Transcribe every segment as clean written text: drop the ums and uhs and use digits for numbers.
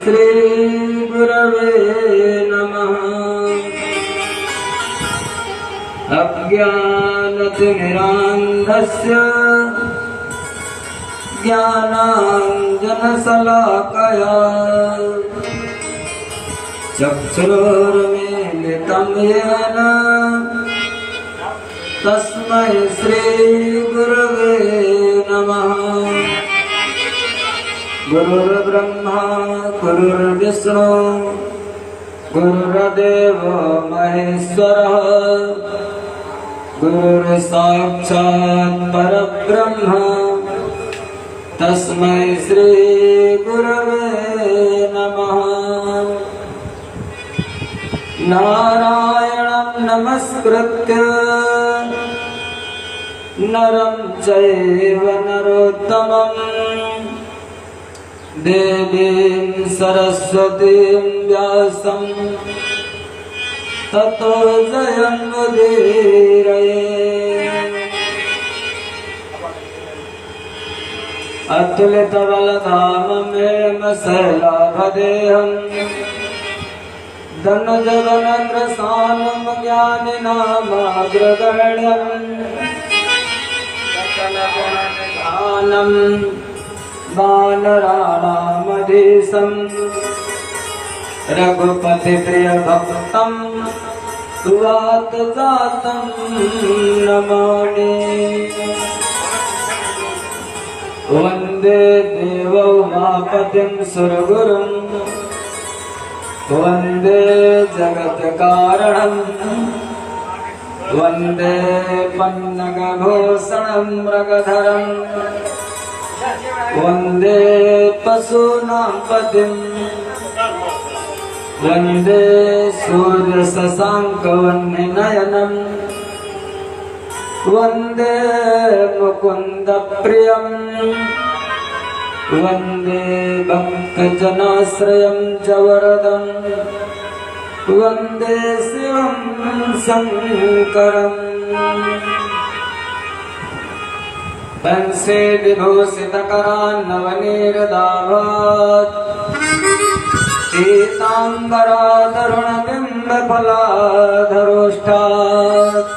श्री गुरवे नमः। अज्ञानतिमिरान्धस्य ज्ञानाञ्जनशलाकया चक्षुरुन्मीलितं येन तस्मै श्री गुरवे नमः। गुरुर्ब्रह्मा गुरुर्विष्णु गुरुर्देवो महेश्वरः गुरुर्साक्षात् परब्रह्म तस्मै श्री गुरवे नमः। नारायणं नमस्कृत्य नरं चैव नरोत्तमं देवीं सरस्वतीं व्यासं ततो जयमुदीरये। अतुलितबलधाममेमशैलाभदेहं धनुजवनग्रसानं ज्ञानिनामाग्रगण्यं सकलगुणनिधानं वानराणामधीशं रघुपतिप्रियभक्तं वातजातं नमामि। वन्दे देवो उमापतिं सुरगुरुं वन्दे जगत्कारणं वन्दे पन्नगभूषणं मृगधरं वन्दे पशूनां पतिं वन्दे सूर्यशशाङ्कवह्निनयनं वन्दे मुकुन्दप्रियं वन्दे भक्तजनाश्रयं च वरदं वन्दे शिवं शङ्करम्। पंसे विभूषितकरान्नवनीरदाभात् पीताम्बराधरुणबिम्बफलाधरोष्ठात्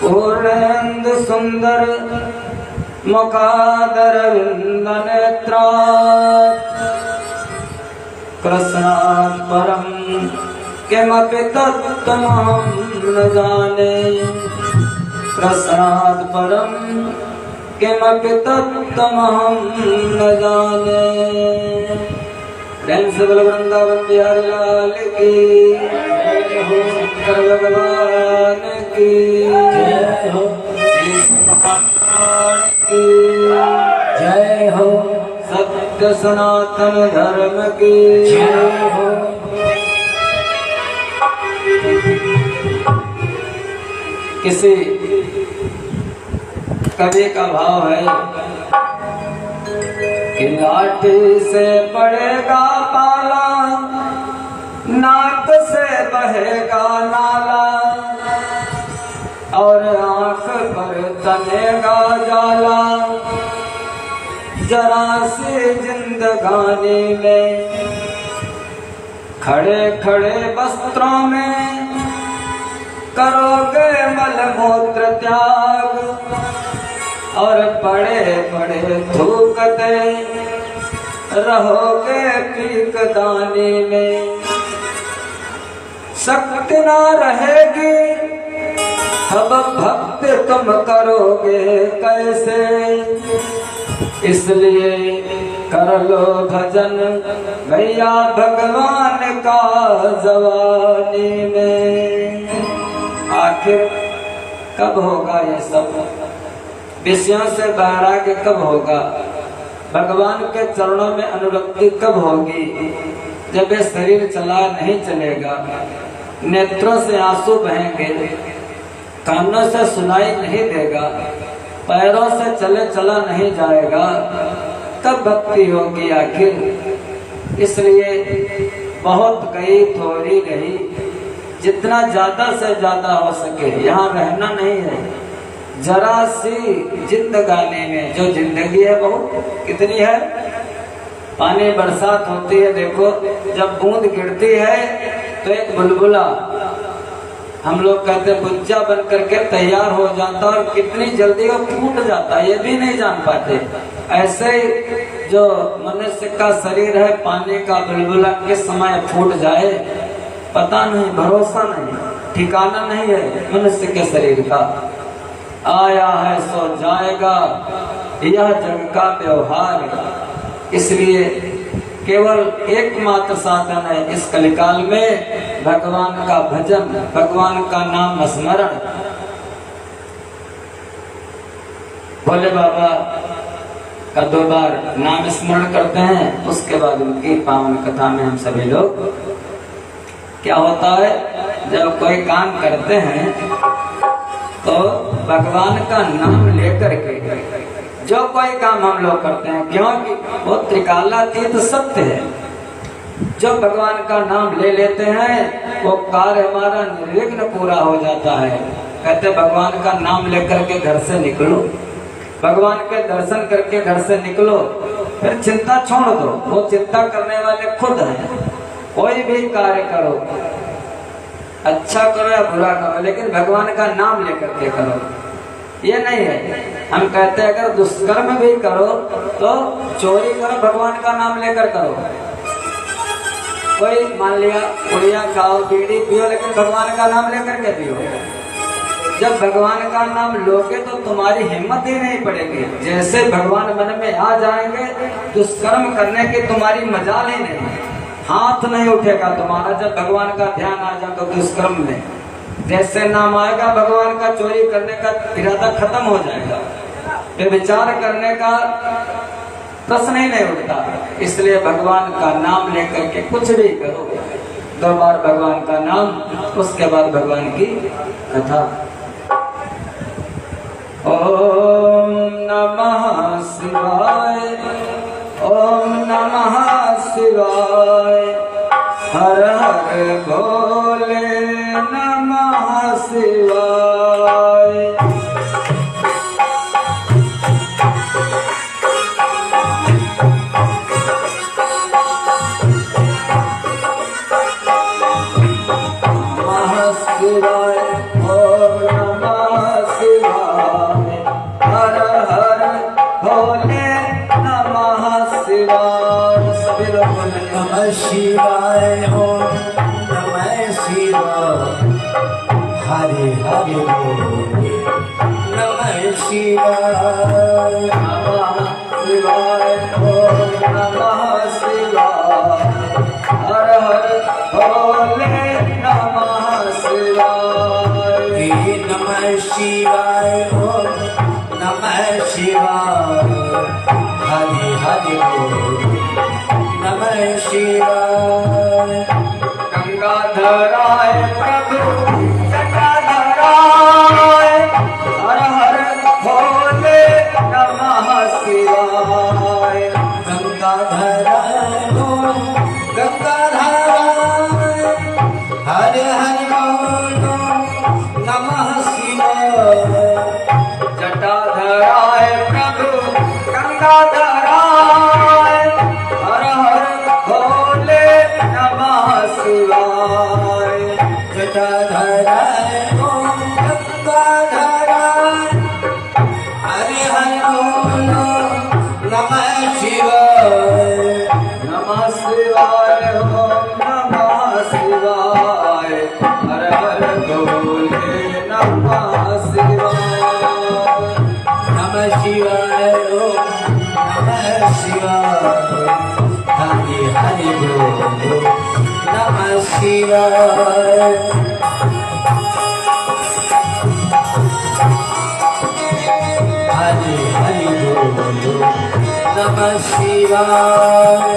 पूर्णेन्दुसुन्दर मुखादरविन्दनेत्रात् कृष्णात् परं किमपि तत्त्वमहं न जाने कृष्णात् परं किमपि तत्त्वमहं न जाने। प्रेम से बोलो वृंदावन बिहारी लाल की जय हो, शंकर भगवान की जय हो, जय हो, सत्य सनातन धर्म की जय हो। किसी कवि का भाव है कि लाठी से पड़ेगा पाला, नाक से बहेगा नाला, और आंख पर तनेगा जाला। जरा सी जिंदगानी में खड़े खड़े वस्त्रों में करोगे मलमूत्र त्याग, और बड़े बड़े थूकते रहोगे पीकदानी में। शक्ति ना रहेगी अब भक्ति तुम करोगे कैसे, इसलिए कर लो भजन भैया भगवान का जवानी में। आखिर कब होगा ये सब, विषयों से वैराग्य कब होगा, भगवान के चरणों में अनुरक्ति कब होगी, जब ये शरीर चला नहीं चलेगा, नेत्रों से आंसू बहेंगे, कानों से सुनाई नहीं देगा, पैरों से चले चला नहीं जाएगा, तब भक्ति होगी आखिर। इसलिए बहुत गई थोड़ी रही, जितना ज्यादा से ज्यादा हो सके यहाँ रहना नहीं है। जरा सी जिंदगानी में जो जिंदगी है बहुत कितनी है, पानी बरसात होती है, देखो जब बूंद गिरती है तो एक बुलबुला, हम लोग कहते हैं बुच्चा बन करके तैयार हो जाता और कितनी जल्दी वो फूट जाता है ये भी नहीं जान पाते। ऐसे ही जो मनुष्य का शरीर है, पानी का बुलबुला किस समय फूट जाए पता नहीं, भरोसा नहीं, ठिकाना नहीं है मनुष्य के शरीर का। आया है सो जाएगा, यह जग का व्यवहार। इसलिए केवल एकमात्र साधन है इस कलिकाल में भगवान का भजन, भगवान का नाम स्मरण। भोले बाबा का 2 बार नाम स्मरण करते हैं, उसके बाद उनकी पावन कथा में हम सभी लोग, क्या होता है जब कोई काम करते हैं तो भगवान का नाम लेकर के जो कोई काम हम लोग करते हैं, क्योंकि वो त्रिकालातीत सत्य है। जो भगवान का नाम ले लेते हैं वो कार्य हमारा निर्विघ्न पूरा हो जाता है। कहते भगवान का नाम लेकर के घर से निकलो, भगवान के दर्शन करके घर से निकलो, फिर चिंता छोड़ दो, वो चिंता करने वाले खुद हैं। कोई भी कार्य करो, अच्छा करो या बुरा करो, लेकिन भगवान का नाम लेकर के करो। ये नहीं है हम कहते हैं अगर दुष्कर्म भी करो तो चोरी करो, भगवान का नाम लेकर करो। कोई मान लिया पुड़िया खाओ, बीड़ी पियो, लेकिन भगवान का नाम लेकर के पियो। जब भगवान का नाम लोगे तो तुम्हारी हिम्मत ही नहीं पड़ेगी। जैसे भगवान मन में आ जाएंगे, दुष्कर्म करने की तुम्हारी मजाल ही नहीं, हाथ नहीं उठेगा तुम्हारा। जब भगवान का ध्यान आ जाएगा दुष्कर्म में, जैसे नाम आएगा भगवान का, चोरी करने का इरादा खत्म हो जाएगा, विचार करने का प्रश्न ही नहीं उठता। इसलिए भगवान का नाम लेकर के कुछ भी करो, 2 बार भगवान का नाम, उसके बाद भगवान की कथा। ओम नमः शिवाय, ओम नमः शिवाय, हर हर भोले नमः शिवाय। शिवाय ओम नमः शिवाय, हरे हरे बोल नमः शिवाय, नमः शिवाय ओम नमः शिवाय, हर हर भोले नमः शिवाय। नमः शिवाय ओम नमः शिवाय, हरे हरे बोल नमः शिवाय। गंगाधराय प्रभु जटाधराय, हर हर भोले नमः शिवाय। गंगाधराय ओम गंगाधराय, हरे हरे बोलो नमः शिवाय। जटाधराय प्रभु गंगाधराय, हर हर भोले नमः शिवाय। जटाधराय ओम गंगाधराय, हरे हरे बोलो नमः शिवाय। नमः शिवाय ओम नमः शिवाय, हर हर भोले नमः शिवाय। नमः शिवाय ओम नमः शिवाय, हरे हरे बोलो नमः शिवाय। हरे हरे बोलो नमः शिवाय।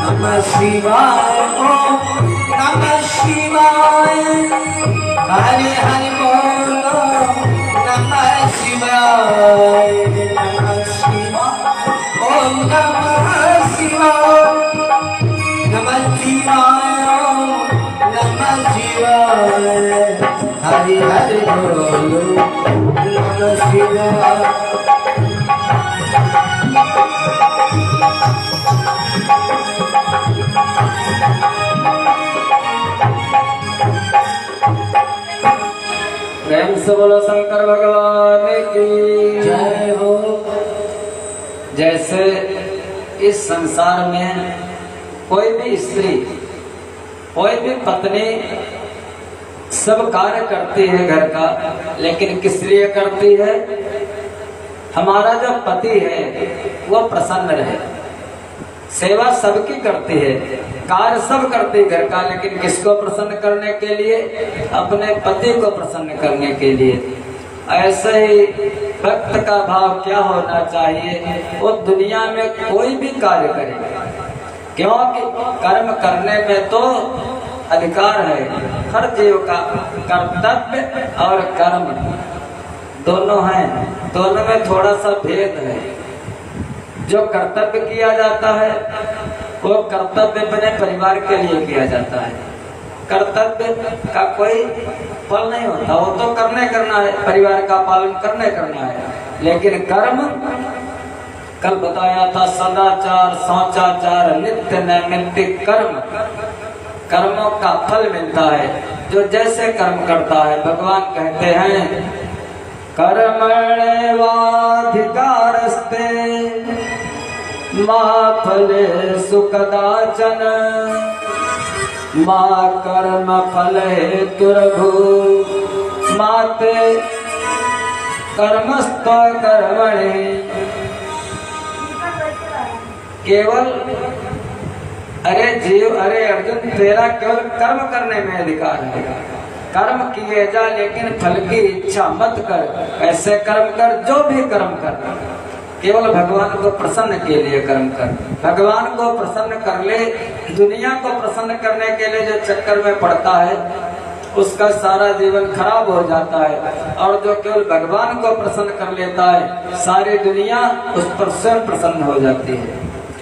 नमः शिवाय ओम नमः शिवाय, हरे हरे बोलो नमः शिवाय। नमः शिवाय ओम नमः शिवाय, नमः शिवाय ओम नमः शिवाय। शिवाय हरि हरि बोलो नमः शिवाय। प्रेम से बोलो शंकर भगवान की जय हो। जैसे इस संसार में कोई भी स्त्री, कोई भी पत्नी सब कार्य करती है घर का, लेकिन किस लिए करती है? हमारा जो पति है वो प्रसन्न रहे। सेवा सबकी करती है, कार्य सब करती है घर का, लेकिन किसको प्रसन्न करने के लिए? अपने पति को प्रसन्न करने के लिए। ऐसे ही भक्त का भाव क्या होना चाहिए? वो दुनिया में कोई भी कार्य करे, क्योंकि कर्म करने में तो अधिकार है। हर जीव का कर्तव्य और कर्म दोनों हैं, दोनों में थोड़ा सा भेद है। जो कर्तव्य किया जाता है वो कर्तव्य अपने परिवार के लिए किया जाता है। कर्तव्य का कोई फल नहीं होता, वो तो करना है, परिवार का पालन करना है। लेकिन कर्म, कल बताया था, सदाचार, शौचाचार, नित्य नैमित्तिक कर्म, कर्मों का फल मिलता है जो जैसे कर्म करता है। भगवान कहते हैं कर्मण्येवाधिकारस्ते मा फलेषु कदाचन मा कर्म फलहेतुर्भूः मा ते कर्मस्त्व कर्मणि। केवल अरे जीव, अरे अर्जुन, तेरा केवल कर्म करने में अधिकार है। कर्म किए जा, लेकिन फल की इच्छा मत कर। ऐसे कर्म कर, जो भी कर्म कर, केवल भगवान को प्रसन्न के लिए कर्म कर। भगवान को प्रसन्न कर ले। दुनिया को प्रसन्न करने के लिए जो चक्कर में पड़ता है उसका सारा जीवन खराब हो जाता है। और जो केवल भगवान को प्रसन्न कर लेता है, सारी दुनिया उस पर स्वयं प्रसन्न हो जाती है।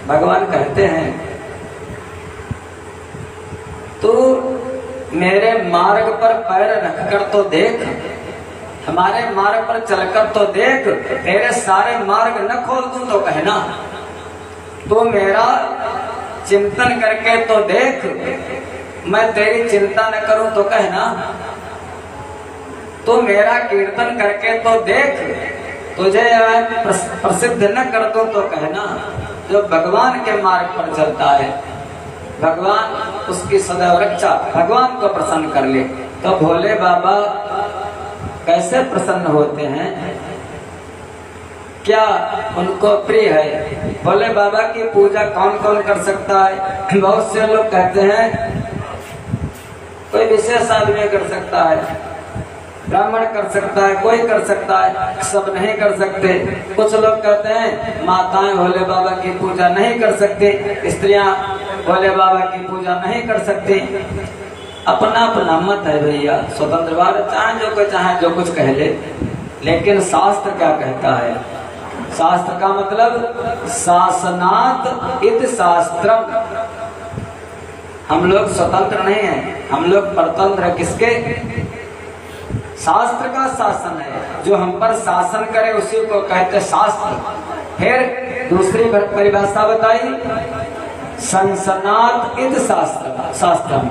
भगवान कहते हैं तू मेरे मार्ग पर पैर रखकर तो देख, हमारे मार्ग पर चलकर तो देख, तेरे सारे मार्ग न खोल दूं तो कहना। तो मेरा चिंतन करके तो देख, मैं तेरी चिंता न करूं तो कहना। तो मेरा कीर्तन करके तो देख, तुझे प्रसिद्ध न कर दूं तो कहना। जो भगवान के मार्ग पर चलता है, भगवान उसकी सदैव रक्षा, भगवान को प्रसन्न कर ले। तो भोले बाबा कैसे प्रसन्न होते हैं? क्या उनको प्रिय है? भोले बाबा की पूजा कौन कौन कर सकता है? बहुत से लोग कहते हैं कोई विशेष आदमी कर सकता है, ब्राह्मण कर सकता है, कोई कर सकता है, सब नहीं कर सकते। कुछ लोग कहते हैं माताएं भोले बाबा की पूजा नहीं कर सकते, स्त्रियां भोले बाबा की पूजा नहीं कर सकती। अपना अपना मत है भैया, स्वतंत्रवाद, चाहे जो कोई चाहे जो कुछ कह ले। लेकिन शास्त्र क्या कहता है? शास्त्र का मतलब शासनात् इति शास्त्रम। हम लोग स्वतंत्र नहीं हैं, हम लोग परतंत्र है। किसके? शास्त्र का शासन है। जो हम पर शासन करे उसी को कहते शास्त्र। फिर दूसरी परिभाषा बताई, संसनात् इति शास्त्रम।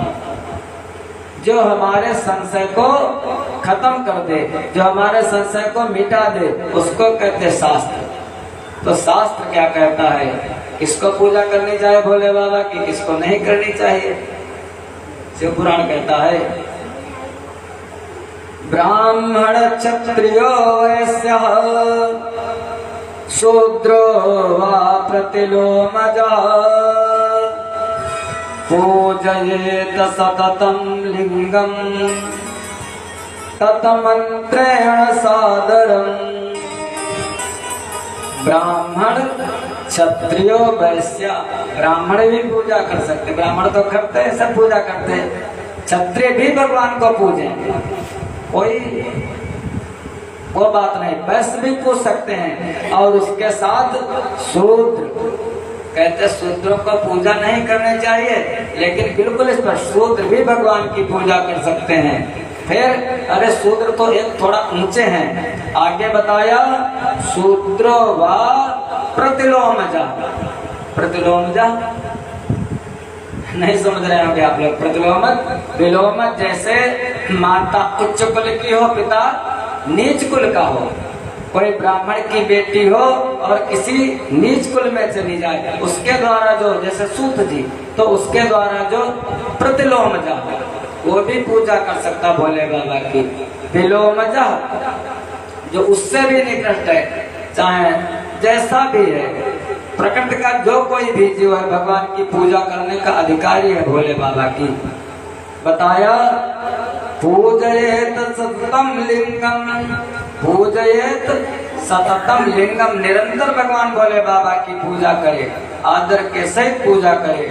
जो हमारे संशय को खत्म कर दे, जो हमारे संशय को मिटा दे, उसको कहते शास्त्र। तो शास्त्र क्या कहता है? किसको पूजा करनी चाहिए भोले बाबा की, किसको नहीं करनी चाहिए? शिव पुराण कहता है ब्राह्मण क्षत्रियो वैश्यः शूद्रो वा प्रतिलोमजः पूजयेत सततं लिंगं तन्मन्त्रेण सादरम्। ब्राह्मण क्षत्रिय वैश्य, ब्राह्मण भी पूजा कर सकते, ब्राह्मण तो करते हैं, सब पूजा करते हैं। क्षत्रिय भी भगवान को पूजे, कोई वो बात नहीं। वैश्य भी पूज सकते हैं। और उसके साथ शूद्र, कहते शूद्रों को पूजा नहीं करनी चाहिए, लेकिन बिल्कुल इस पर शूद्र भी भगवान की पूजा कर सकते हैं। फिर अरे शूद्र तो एक थोड़ा ऊंचे हैं, आगे बताया शूद्रो वा प्रतिलोमजा। प्रतिलोमजा नहीं समझ रहे होंगे आप लोग। प्रतिलोमज विलोमज, जैसे माता उच्च कुल की हो, पिता नीच कुल का हो। कोई ब्राह्मण की बेटी हो और किसी नीच कुल में चली जाए, उसके द्वारा जो, जैसे सूत जी, तो उसके द्वारा जो प्रतिलोमजा वो भी पूजा कर सकता भोले बाबा की। विलोमजा जो उससे भी निकृष्ट है, चाहे जैसा भी है, प्रकृति का जो कोई भी जीव है, भगवान की पूजा करने का अधिकारी है भोले बाबा की। बताया पूजयेत सततम लिंगम, पूजयेत सततम लिंगम, निरंतर भगवान भोले बाबा की पूजा करे, आदर के सहित पूजा करे।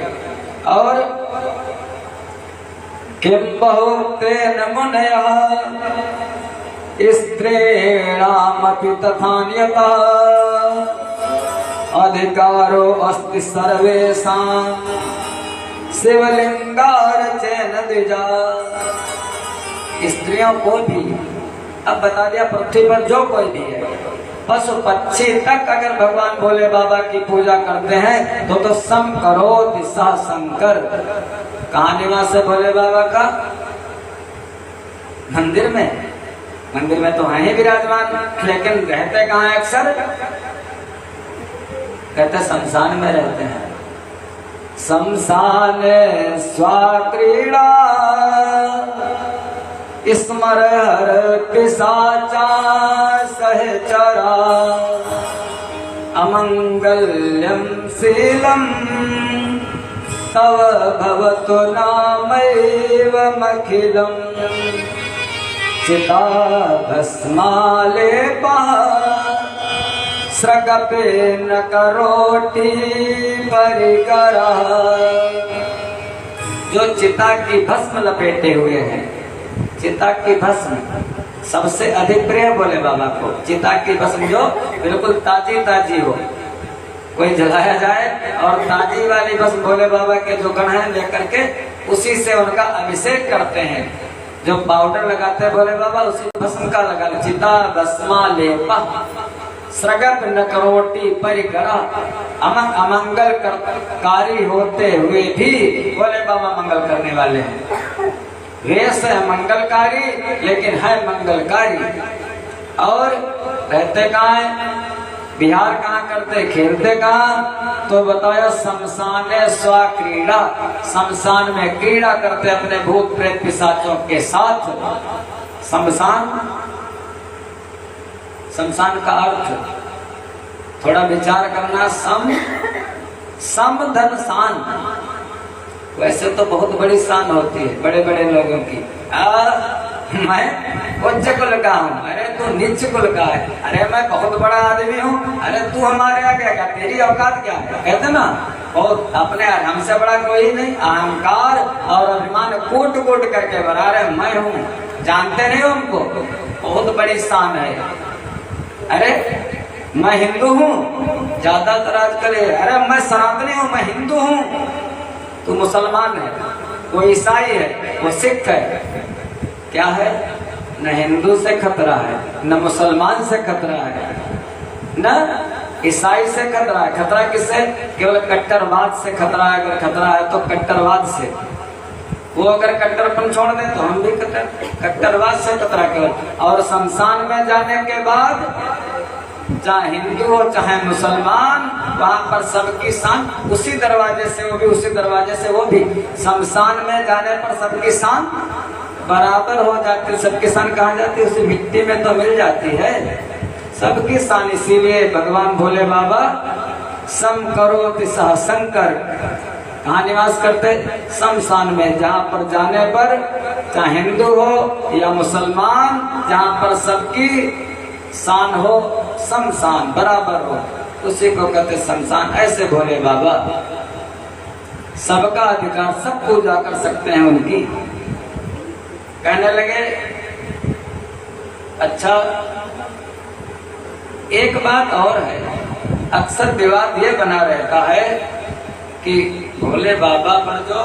और किम बहुतेन मुनयः स्त्रीणामपि तथान्यतः अधिकारो अस्ति सर्वेषां शिवलिंगार्चन द्विजा। स्त्रियों को भी, अब बता दिया पृथ्वी पर जो कोई भी है, पशु पक्षी तक अगर भगवान भोले बाबा की पूजा करते हैं तो सम करो दिशा शंकर। कहाँ निवास है भोले बाबा का? मंदिर में। मंदिर में तो है ही विराजमान, लेकिन रहते कहाँ है अक्सर? कहते शमशान में रहते हैं। शमशान स्वाक्रीड़ा स्मर हर पिशाचा सहचरा अमंगल्यम शीलम तव भवतु नामैवमखिलम चिता भस्मालेपा स्रगपे न करोटी परिकरा। जो चिता की भस्म लपेटे हुए हैं, चिता की भस्म सबसे अधिक प्रिय भोले बाबा को। चिता की भस्म जो बिल्कुल ताजी ताजी हो, कोई जलाया जाए और ताजी वाली भस्म भोले बाबा के जो गण हैं लेकर के उसी से उनका अभिषेक करते हैं। जो पाउडर लगाते हैं भोले बाबा उसी भस्म का लगा। चिता भस्मा लेपा स्रगप न करोटी परिकरा। अमंगल कारी होते हुए भी भोले बाबा मंगल करने वाले हैं। वेश है मंगलकारी, लेकिन है मंगलकारी। और रहते कहाँ है? बिहार कहाँ करते, खेलते कहाँ? तो बताया शमशान स्वाक्रीड़ा, शमशान में क्रीड़ा करते अपने भूत प्रेत पिशाचों के साथ। शमशान, शमशान का अर्थ थोड़ा विचार करना। सम धन शान, वैसे तो बहुत बड़ी शान होती है बड़े बड़े लोगों की। मैं उच्च कुल का हूँ, अरे तू नीच कुल का है, अरे मैं बहुत बड़ा आदमी हूँ, अरे तू हमारे आगे क्या, तेरी औकात क्या है? कहते ना, और अपने हमसे बड़ा कोई नहीं। अहंकार और अभिमान कूट कूट करके बना रहे मैं हूँ, जानते नहीं हो हमको, बहुत बड़ी शान है। अरे मैं हिंदू हूँ, ज्यादातर आजकल अरे मैं सनातनी हूँ, मैं हिंदू हूँ। तू मुसलमान है, वो ईसाई है, वो सिख है, क्या है? न हिंदू से खतरा है, न मुसलमान से खतरा है, न ईसाई से खतरा है। खतरा किससे? केवल कट्टरवाद से खतरा है। अगर खतरा है तो कट्टरवाद से। वो अगर कट्टरपन छोड़ दे तो हम भी कट्टरवाद से खतरा केवल। और शमशान में जाने के बाद चाहे हिंदू हो चाहे मुसलमान, वहां पर सबकी शान उसी दरवाजे से, वो भी उसी दरवाजे से, वो भी शमशान में जाने पर सबकी शान बराबर हो जाती है। सबकी शान कहाँ जाती है? उसी मिट्टी में तो मिल जाती है सबकी शान। इसीलिए भगवान भोले बाबा सम करोति सह शंकर कहाँ निवास करते? शमशान में। जहाँ पर जाने पर चाहे हिंदू हो या मुसलमान, जहाँ पर सबकी शान हो, शमशान बराबर हो, उसी को कहते शमशान। ऐसे भोले बाबा सबका अधिकार, सब पूजा कर सकते हैं उनकी। कहने लगे अच्छा एक बात और है, अक्सर विवाद ये बना रहता है कि भोले बाबा पर जो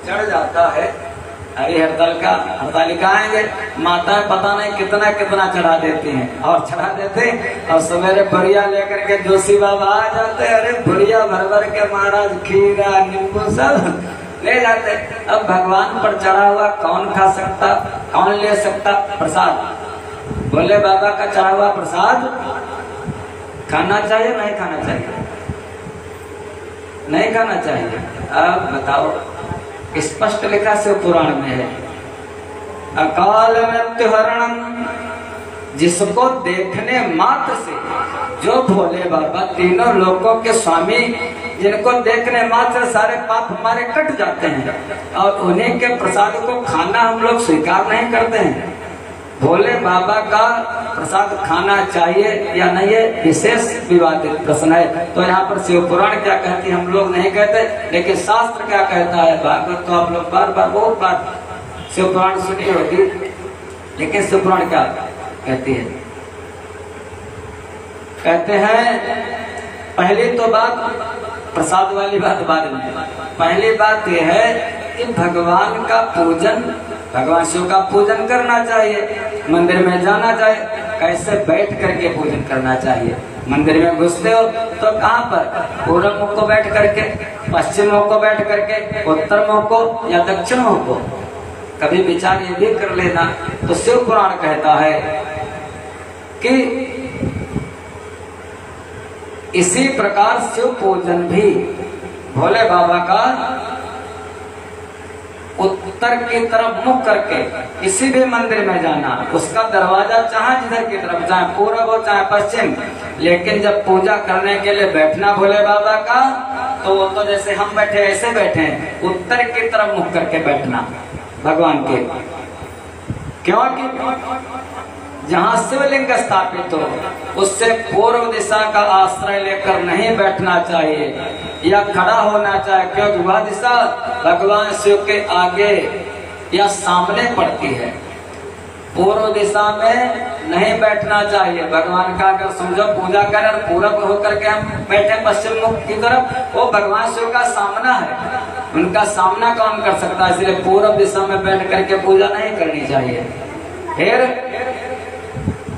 चढ़ जाता है, अरे हरतालिका आएंगे, माताएं पता नहीं कितना कितना चढ़ा देती हैं और चढ़ा देते हैं, और सवेरे बढ़िया लेकर के जोशी बाबा आ जाते हैं, अरे बढ़िया भर भर के महाराज खीरा नींबू सब ले जाते। अब भगवान पर चढ़ा हुआ कौन खा सकता, कौन ले सकता प्रसाद? भोले बाबा का चढ़ा हुआ प्रसाद खाना चाहिए नहीं खाना चाहिए? नहीं खाना चाहिए। अब बताओ, स्पष्ट लिखा शिव पुराण में है, अकाल मृत्यु हरणम, जिसको देखने मात्र से, जो भोले बाबा तीनों लोकों के स्वामी, जिनको देखने मात्र सारे पाप हमारे कट जाते हैं, और उन्हीं के प्रसाद को खाना हम लोग स्वीकार नहीं करते हैं। भोले बाबा का प्रसाद खाना चाहिए या नहीं, है विशेष विवादित प्रश्न है। तो यहाँ पर शिव पुराण क्या कहती है हम लोग नहीं कहते, लेकिन शास्त्र क्या कहता है, भागवत तो आप लोग बार बार बहुत बार शिव पुराण सुनी होगी, लेकिन शिव पुराण क्या कहती है? कहते हैं पहली तो बात, प्रसाद वाली बात बाद में, पहली बात यह है कि भगवान का पूजन, भगवान शिव का पूजन करना चाहिए, मंदिर में जाना चाहिए। कैसे? बैठ करके पूजन करना चाहिए। मंदिर में घुसते हो तो कहाँ पर? पूर्व मुख को बैठ करके, पश्चिम मुख को बैठ करके, उत्तर मुख को या दक्षिण मुख को, कभी विचार ये भी कर लेना। तो शिव पुराण कहता है कि इसी प्रकार शिव पूजन भी भोले बाबा का उत्तर की तरफ मुख करके किसी भी मंदिर में जाना, उसका दरवाजा चाहे जिधर की तरफ, चाहे पूर्व हो चाहे पश्चिम, लेकिन जब पूजा करने के लिए बैठना भोले बाबा का, तो वो तो जैसे हम बैठे ऐसे बैठे, उत्तर की तरफ मुख करके बैठना भगवान के। क्योंकि जहाँ शिवलिंग स्थापित हो उससे पूर्व दिशा का आश्रय लेकर नहीं बैठना चाहिए या खड़ा होना चाहिए, क्योंकि वह दिशा भगवान शिव के आगे या सामने पड़ती है। पूर्व दिशा में नहीं बैठना चाहिए। भगवान का अगर समझो पूजा करें पूरब होकर के हम बैठे पश्चिम मुख की तरफ, वो भगवान शिव का सामना है, उनका सामना कौन कर सकता है? इसलिए पूर्व दिशा में बैठ करके पूजा नहीं करनी चाहिए। फिर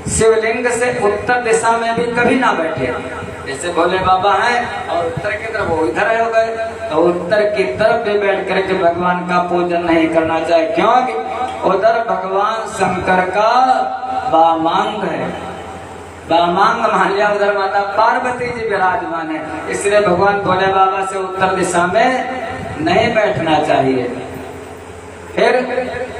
शिवलिंग से उत्तर दिशा में भी कभी ना बैठे। जैसे भोले बाबा हैं और उत्तर की तरफ वो इधर हो गए, तो उत्तर की तरफ भी बैठ करके भगवान का पूजन नहीं करना चाहिए, क्योंकि उधर भगवान शंकर का वामांग है। वामांग मान लिया, उधर माता पार्वती जी विराजमान है, इसलिए भगवान भोले बाबा से उत्तर दिशा में नहीं बैठना चाहिए। फिर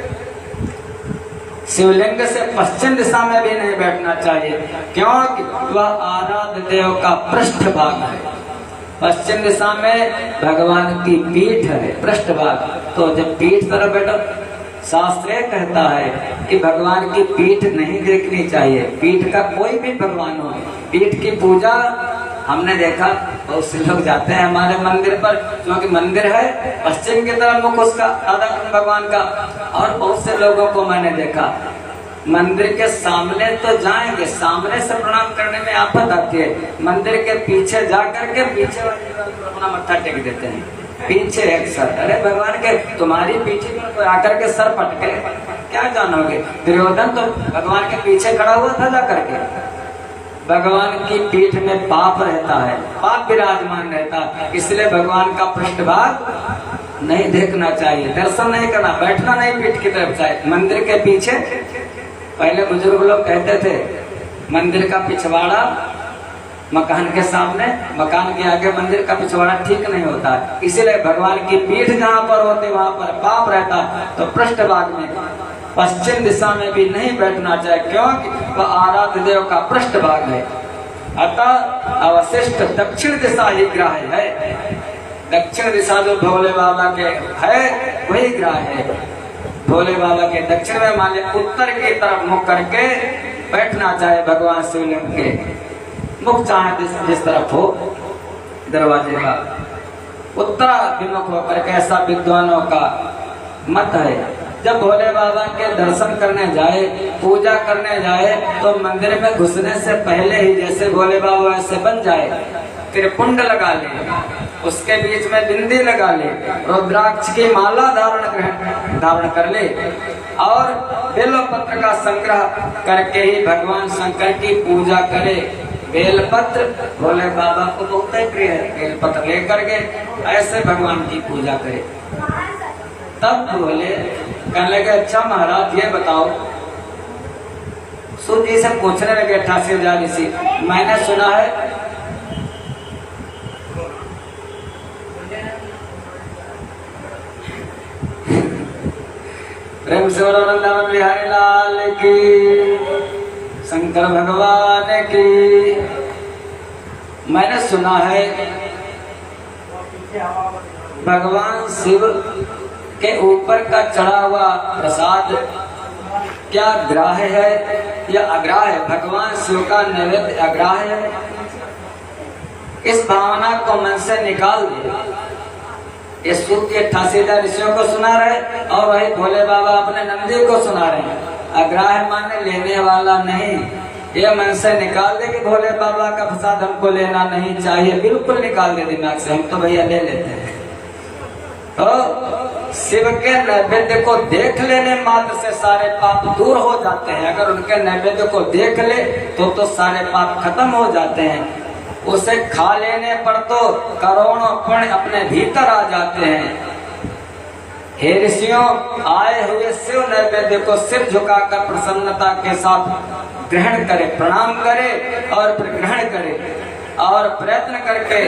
शिवलिंग से पश्चिम दिशा में भी नहीं बैठना चाहिए, क्योंकि वह आराध्य देव का पृष्ठभाग है। पश्चिम दिशा में भगवान की पीठ है, पृष्ठभाग। तो जब पीठ तरफ बैठो, शास्त्र कहता है कि भगवान की पीठ नहीं देखनी चाहिए। पीठ का कोई भी भगवान हो, पीठ की पूजा हमने देखा बहुत से लोग जाते हैं हमारे मंदिर पर, क्योंकि मंदिर है पश्चिम की तरफ मुख उसका राधा कृष्ण भगवान का। और बहुत से लोगों को मैंने देखा मंदिर के सामने तो जाएंगे, सामने से प्रणाम करने में आफत आती है, मंदिर के पीछे जा करके पीछे अपना मत्था टेक देते हैं, पीछे एक सर। अरे भगवान के तुम्हारी पीछे पर आकर के सर पटके क्या जानोगे? दुर्योधन तो भगवान के पीछे खड़ा हुआ था जा करके। भगवान की पीठ में पाप रहता है, पाप विराजमान रहता है, इसलिए भगवान का पृष्ठभाग नहीं देखना चाहिए, दर्शन नहीं करना, बैठना नहीं पीठ की तरफ चाहिए। मंदिर के पीछे, पहले बुजुर्ग लोग कहते थे मंदिर का पिछवाड़ा मकान के सामने, मकान के आगे मंदिर का पिछवाड़ा ठीक नहीं होता है, इसीलिए भगवान की पीठ जहाँ पर होती वहां पर पाप रहता है। तो पृष्ठभाग में पश्चिम दिशा में भी नहीं बैठना चाहिए, क्योंकि वह आराध्य देव का पृष्ठभाग है। अतः अवशिष्ट दक्षिण दिशा ही ग्राह्य है। दक्षिण दिशा जो भोले बाबा के है वही ग्राह्य है। भोले बाबा के दक्षिण में मान लिया उत्तर की तरफ मुख करके बैठना चाहिए भगवान शिवलिंग के। मुख चाहे जिस तरफ हो दरवाजे का, उत्तराभिमुख होकर के, ऐसा विद्वानों का मत है। जब भोले बाबा के दर्शन करने जाए, पूजा करने जाए, तो मंदिर में घुसने से पहले ही जैसे भोले बाबा ऐसे बन जाए, त्रिपुंड लगा ले, उसके बीच में बिंदी लगा ले, रुद्राक्ष की माला धारण कर ले और बेलपत्र का संग्रह करके ही भगवान शंकर की पूजा करे। बेलपत्र भोले बाबा को बहुत ही प्रिय है, बेलपत्र लेकर के ऐसे भगवान की पूजा करे। तब बोले, कहने लगे अच्छा महाराज ये बताओ, सूत जी से पूछने लगे 88,000 ऋषि, मैंने सुना है प्रेम से वृंदावन बिहारी लाल की, शंकर भगवान की। मैंने सुना है भगवान शिव के ऊपर का चढ़ा हुआ प्रसाद क्या ग्राह्य है या अग्राह्य है? भगवान शिव का नैवेद्य अग्राह्य है। इस भावना को मन से निकाल दे। ये सूत के 88,000 ऋषियों को सुना रहे और वही भोले बाबा अपने नंदी को सुना रहे हैं। अग्राह्य माने लेने वाला नहीं, ये मन से निकाल दे कि भोले बाबा का प्रसाद हमको लेना नहीं चाहिए, बिल्कुल निकाल दे दिमाग से, हम तो भैया ले लेते हैं। तो शिव के नैवेद्य को देख लेने मात्र से सारे पाप दूर हो जाते हैं। अगर उनके नैवेद्य को देख ले तो सारे पाप खत्म हो जाते हैं। उसे खा लेने पर तो करोड़ों पुण्य अपने भीतर आ जाते हैं। हे ऋषियों, आए हुए शिव नैवेद्य को सिर झुकाकर प्रसन्नता के साथ ग्रहण करे, प्रणाम करे और फिर ग्रहण करे और प्रयत्न करके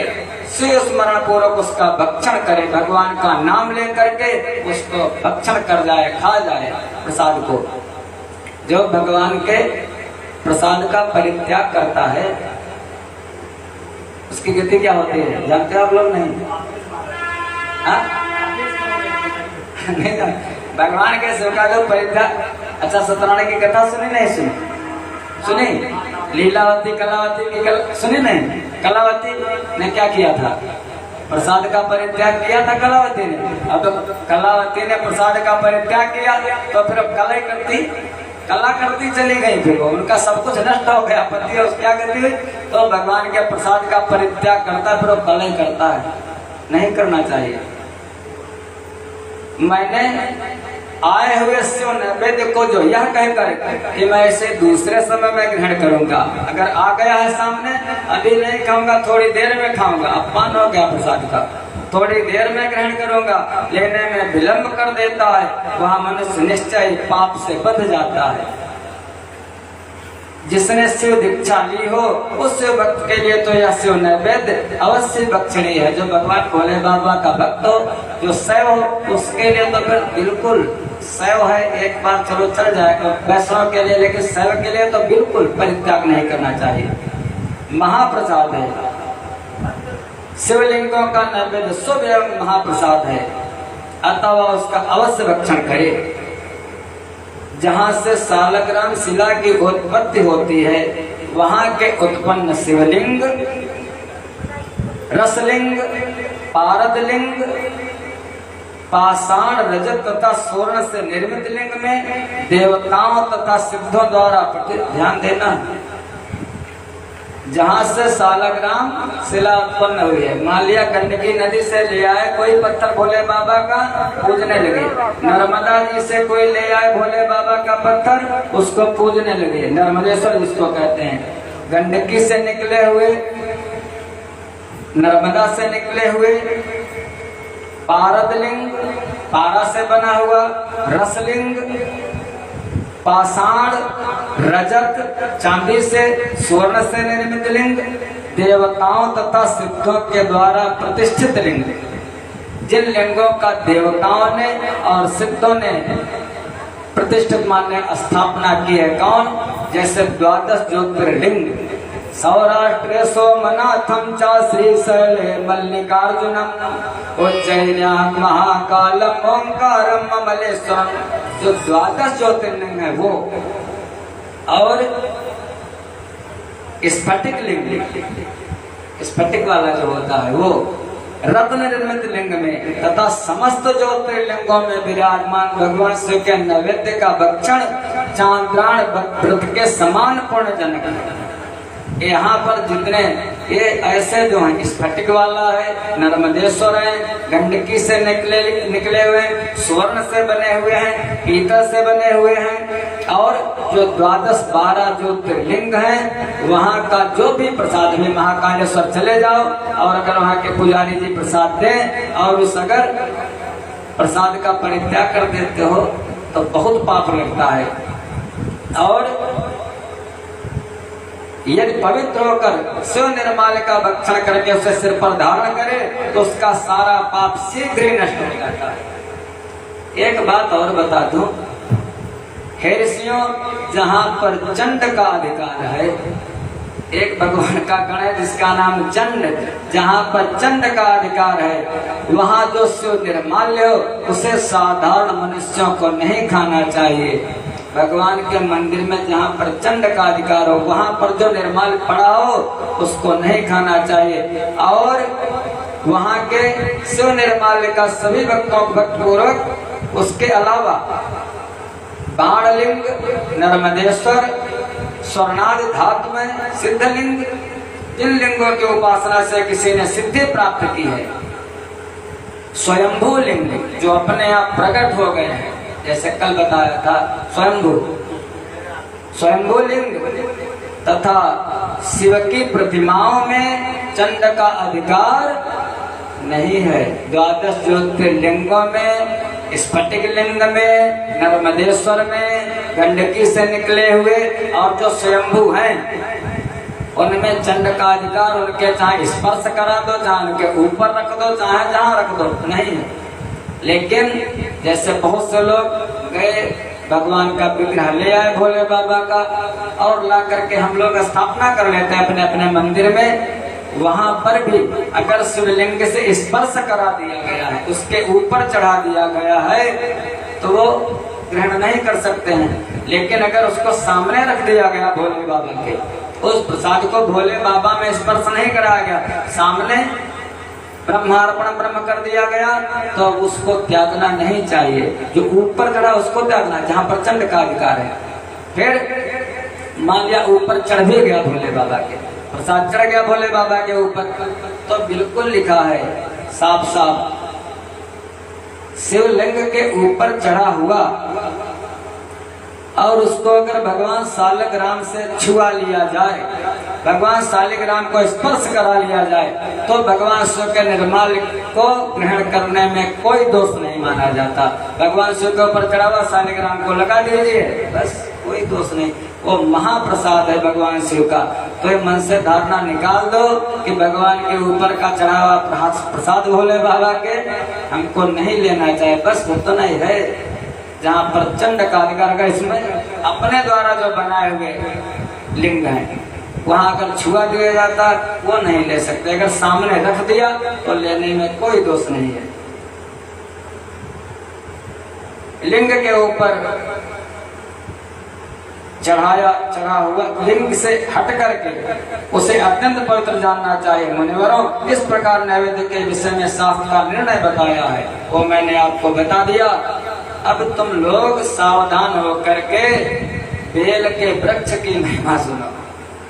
शिव स्मरण पूर्वक उसका भक्षण करे। भगवान का नाम ले करके उसको भक्षण कर जाए, खा जाए प्रसाद को। जो भगवान के प्रसाद का परित्याग करता है उसकी गति क्या होती है जानते हो आप लोग? नहीं, नहीं भगवान के शिव का जो परित्याग। अच्छा, सत्यनारायण की कथा सुनी नहीं? सुनी? लीलावती कलावती की सुनी नहीं? कलावती ने क्या किया था? प्रसाद का परित्याग किया था कलावती ने। अब कलावती ने प्रसाद का परित्याग किया तो फिर अब कला करती चली गई, फिर उनका सब कुछ नष्ट हो गया। पति और क्या करती हुई तो भगवान के प्रसाद का परित्याग करता है, फिर वो कला करता है। नहीं करना चाहिए। मैंने आए हुए शिव नैवेद्य को जो यह कहकर कि मैं इसे दूसरे समय में ग्रहण करूंगा, अगर आ गया है सामने, अभी नहीं खाऊंगा, थोड़ी देर में खाऊंगा, अपमान हो गया प्रसाद का, थोड़ी देर में ग्रहण करूंगा, लेने में विलंब कर देता है, वह मनुष्य निश्चय पाप से बंध जाता है। जिसने शिव दीक्षा ली हो उस शिव भक्त के लिए तो यह शिव नैवेद्य अवश्य भक्षणीय है। जो भगवान भोले बाबा का भक्त हो, जो शैव हो, उसके लिए तो फिर बिल्कुल शैव है, एक बार चलो चल जाएगा वैष्णव के लिए, लेकिन शैव के लिए तो बिल्कुल परित्याग नहीं करना चाहिए। महाप्रसाद है, शिवलिंगों का नैवेद्य शुभ एवं महाप्रसाद है, अतः उसका अवश्य भक्षण करे। जहाँ से सालग्राम शिला की उत्पत्ति होती है वहाँ के उत्पन्न शिवलिंग, रसलिंग, पारदलिंग, पाषाण, रजत तथा स्वर्ण से निर्मित लिंग में देवताओं तथा सिद्धों द्वारा ध्यान देना। जहाँ से सालग्राम शिला उत्पन्न हुई है, मान लिया गंडकी नदी से ले आए कोई पत्थर भोले बाबा का, पूजने लगे। नर्मदा जी से कोई ले आए भोले बाबा का पत्थर, उसको पूजने लगे, नर्मदेश्वर जिसको कहते हैं। गंडकी से निकले हुए, नर्मदा से निकले हुए पारदलिंग, पारा से बना हुआ, रसलिंग, पाषाण, रजत, चांदी से, स्वर्ण से निर्मित लिंग, देवताओं तथा सिद्धों के द्वारा प्रतिष्ठित लिंग। जिन लिंगों का देवताओं ने और सिद्धों ने प्रतिष्ठित माने स्थापना की है, कौन? जैसे 12 ज्योतिर्लिंग, सौराष्ट्र सोमनाथम च श्रीशैले मल्लिकार्जुनम, उज्जैन्यां महाकालम ओंकारम ममलेश्वरम। जो 12 ज्योतिर्लिंग है वो, और स्फटिक लिंग, स्फटिक वाला जो होता है वो रत्न निर्मित लिंग में, तथा समस्त ज्योतिर्लिंगों में विराजमान भगवान शिव के नैवेद्य का भक्षण चांद्रायण व्रत के समान पुण्यजनक है। यहाँ पर जितने ये ऐसे जो हैं, स्फटिक वाला है, नर्मदेश्वर है, गंडकी से निकले हुए हैं, स्वर्ण से बने हुए हैं, पीतल से बने हुए हैं, और जो 12 ज्योतिर्लिंग हैं वहाँ का जो भी प्रसाद में महाकालेश्वर चले जाओ, और अगर वहाँ के पुजारी जी प्रसाद दें और उस अगर प्रसाद का परित्याग कर देते हो तो बहुत पाप लगता है। और यदि पवित्र होकर शिव निर्माल्य का भक्षण करके उसे सिर पर धारण करे तो उसका सारा पाप शीघ्र ही नष्ट हो जाता है। एक बात और बता दूं, हे ऋषियों, जहां पर चंड का अधिकार है, एक भगवान का गण है जिसका नाम चंड, जहाँ पर चंड का अधिकार है वहाँ जो शिव निर्माल्य हो उसे साधारण मनुष्यों को नहीं खाना चाहिए। भगवान के मंदिर में जहाँ पर चंड का अधिकार हो वहाँ पर जो निर्माल्य पड़ा हो उसको नहीं खाना चाहिए। और वहाँ के शिव निर्माल्य का सभी भक्तों को भक्तिपूर्वक, उसके अलावा बाणलिंग, नर्मदेश्वर, स्वर्णादि धातु में सिद्धलिंग, जिन लिंगों की उपासना से किसी ने सिद्धि प्राप्त की है, स्वयंभू लिंग जो अपने आप प्रकट हो गए हैं, जैसे कल बताया था स्वयंभू लिंग, तथा शिव की प्रतिमाओं में चंड का अधिकार नहीं है। 12 ज्योतिर्लिंगों में, स्फटिक लिंग में, नर्मदेश्वर में, गंडकी से निकले हुए और जो स्वयंभू हैं उनमें चंड का अधिकार, उनके चाहे स्पर्श करा दो, चाहे उनके ऊपर रख दो, चाहे जहाँ रख दो, नहीं है। लेकिन जैसे बहुत से लोग गए भगवान का विग्रह ले आए भोले बाबा का और ला करके हम लोग स्थापना कर लेते हैं अपने अपने मंदिर में, वहां पर भी अगर शिवलिंग से स्पर्श करा दिया गया है, उसके ऊपर चढ़ा दिया गया है तो वो ग्रहण नहीं कर सकते हैं। लेकिन अगर उसको सामने रख दिया गया भोले बाबा के, उस प्रसाद को भोले बाबा में स्पर्श नहीं कराया गया, सामने ब्रह्मार्पण ब्रह्म कर दिया गया, तो उसको त्यागना नहीं चाहिए। जो ऊपर चढ़ा उसको त्यागना, जहाँ पर चंड का अधिकार है। फिर मान लिया ऊपर चढ़ भी गया भोले बाबा के, प्रसाद चढ़ गया भोले बाबा के ऊपर, तो बिल्कुल लिखा है साफ साफ, शिवलिंग के ऊपर चढ़ा हुआ और उसको अगर भगवान सालग्राम से छुआ लिया जाए, भगवान सालग्राम को स्पर्श करा लिया जाए, तो भगवान शिव के निर्माल्य को ग्रहण करने में कोई दोष नहीं माना जाता। भगवान शिव के ऊपर चढ़ा हुआ सालग्राम को लगा दीजिए, बस कोई दोष नहीं, वो महाप्रसाद है भगवान शिव का। तो ये मन से धारणा निकाल दो कि भगवान के ऊपर का चढ़ा हुआ प्रसाद भोले बाबा के हमको नहीं लेना चाहिए, बस उतना ही है। जहाँ पर चंड का अधिकार का, इसमें अपने द्वारा जो बनाए हुए लिंग हैं वहाँ अगर छुआ दिया जाता वो नहीं ले सकते, अगर सामने रख दिया तो लेने में कोई दोष नहीं है। लिंग के ऊपर चढ़ा हुआ लिंग से हट करके उसे अत्यंत पवित्र जानना चाहिए। मुनिवरों, इस प्रकार नैवेद्य के विषय में शास्त्र का निर्णय बताया है, वो मैंने आपको बता दिया। अब तुम लोग सावधान होकर के बेल के वृक्ष की महिमा सुनो।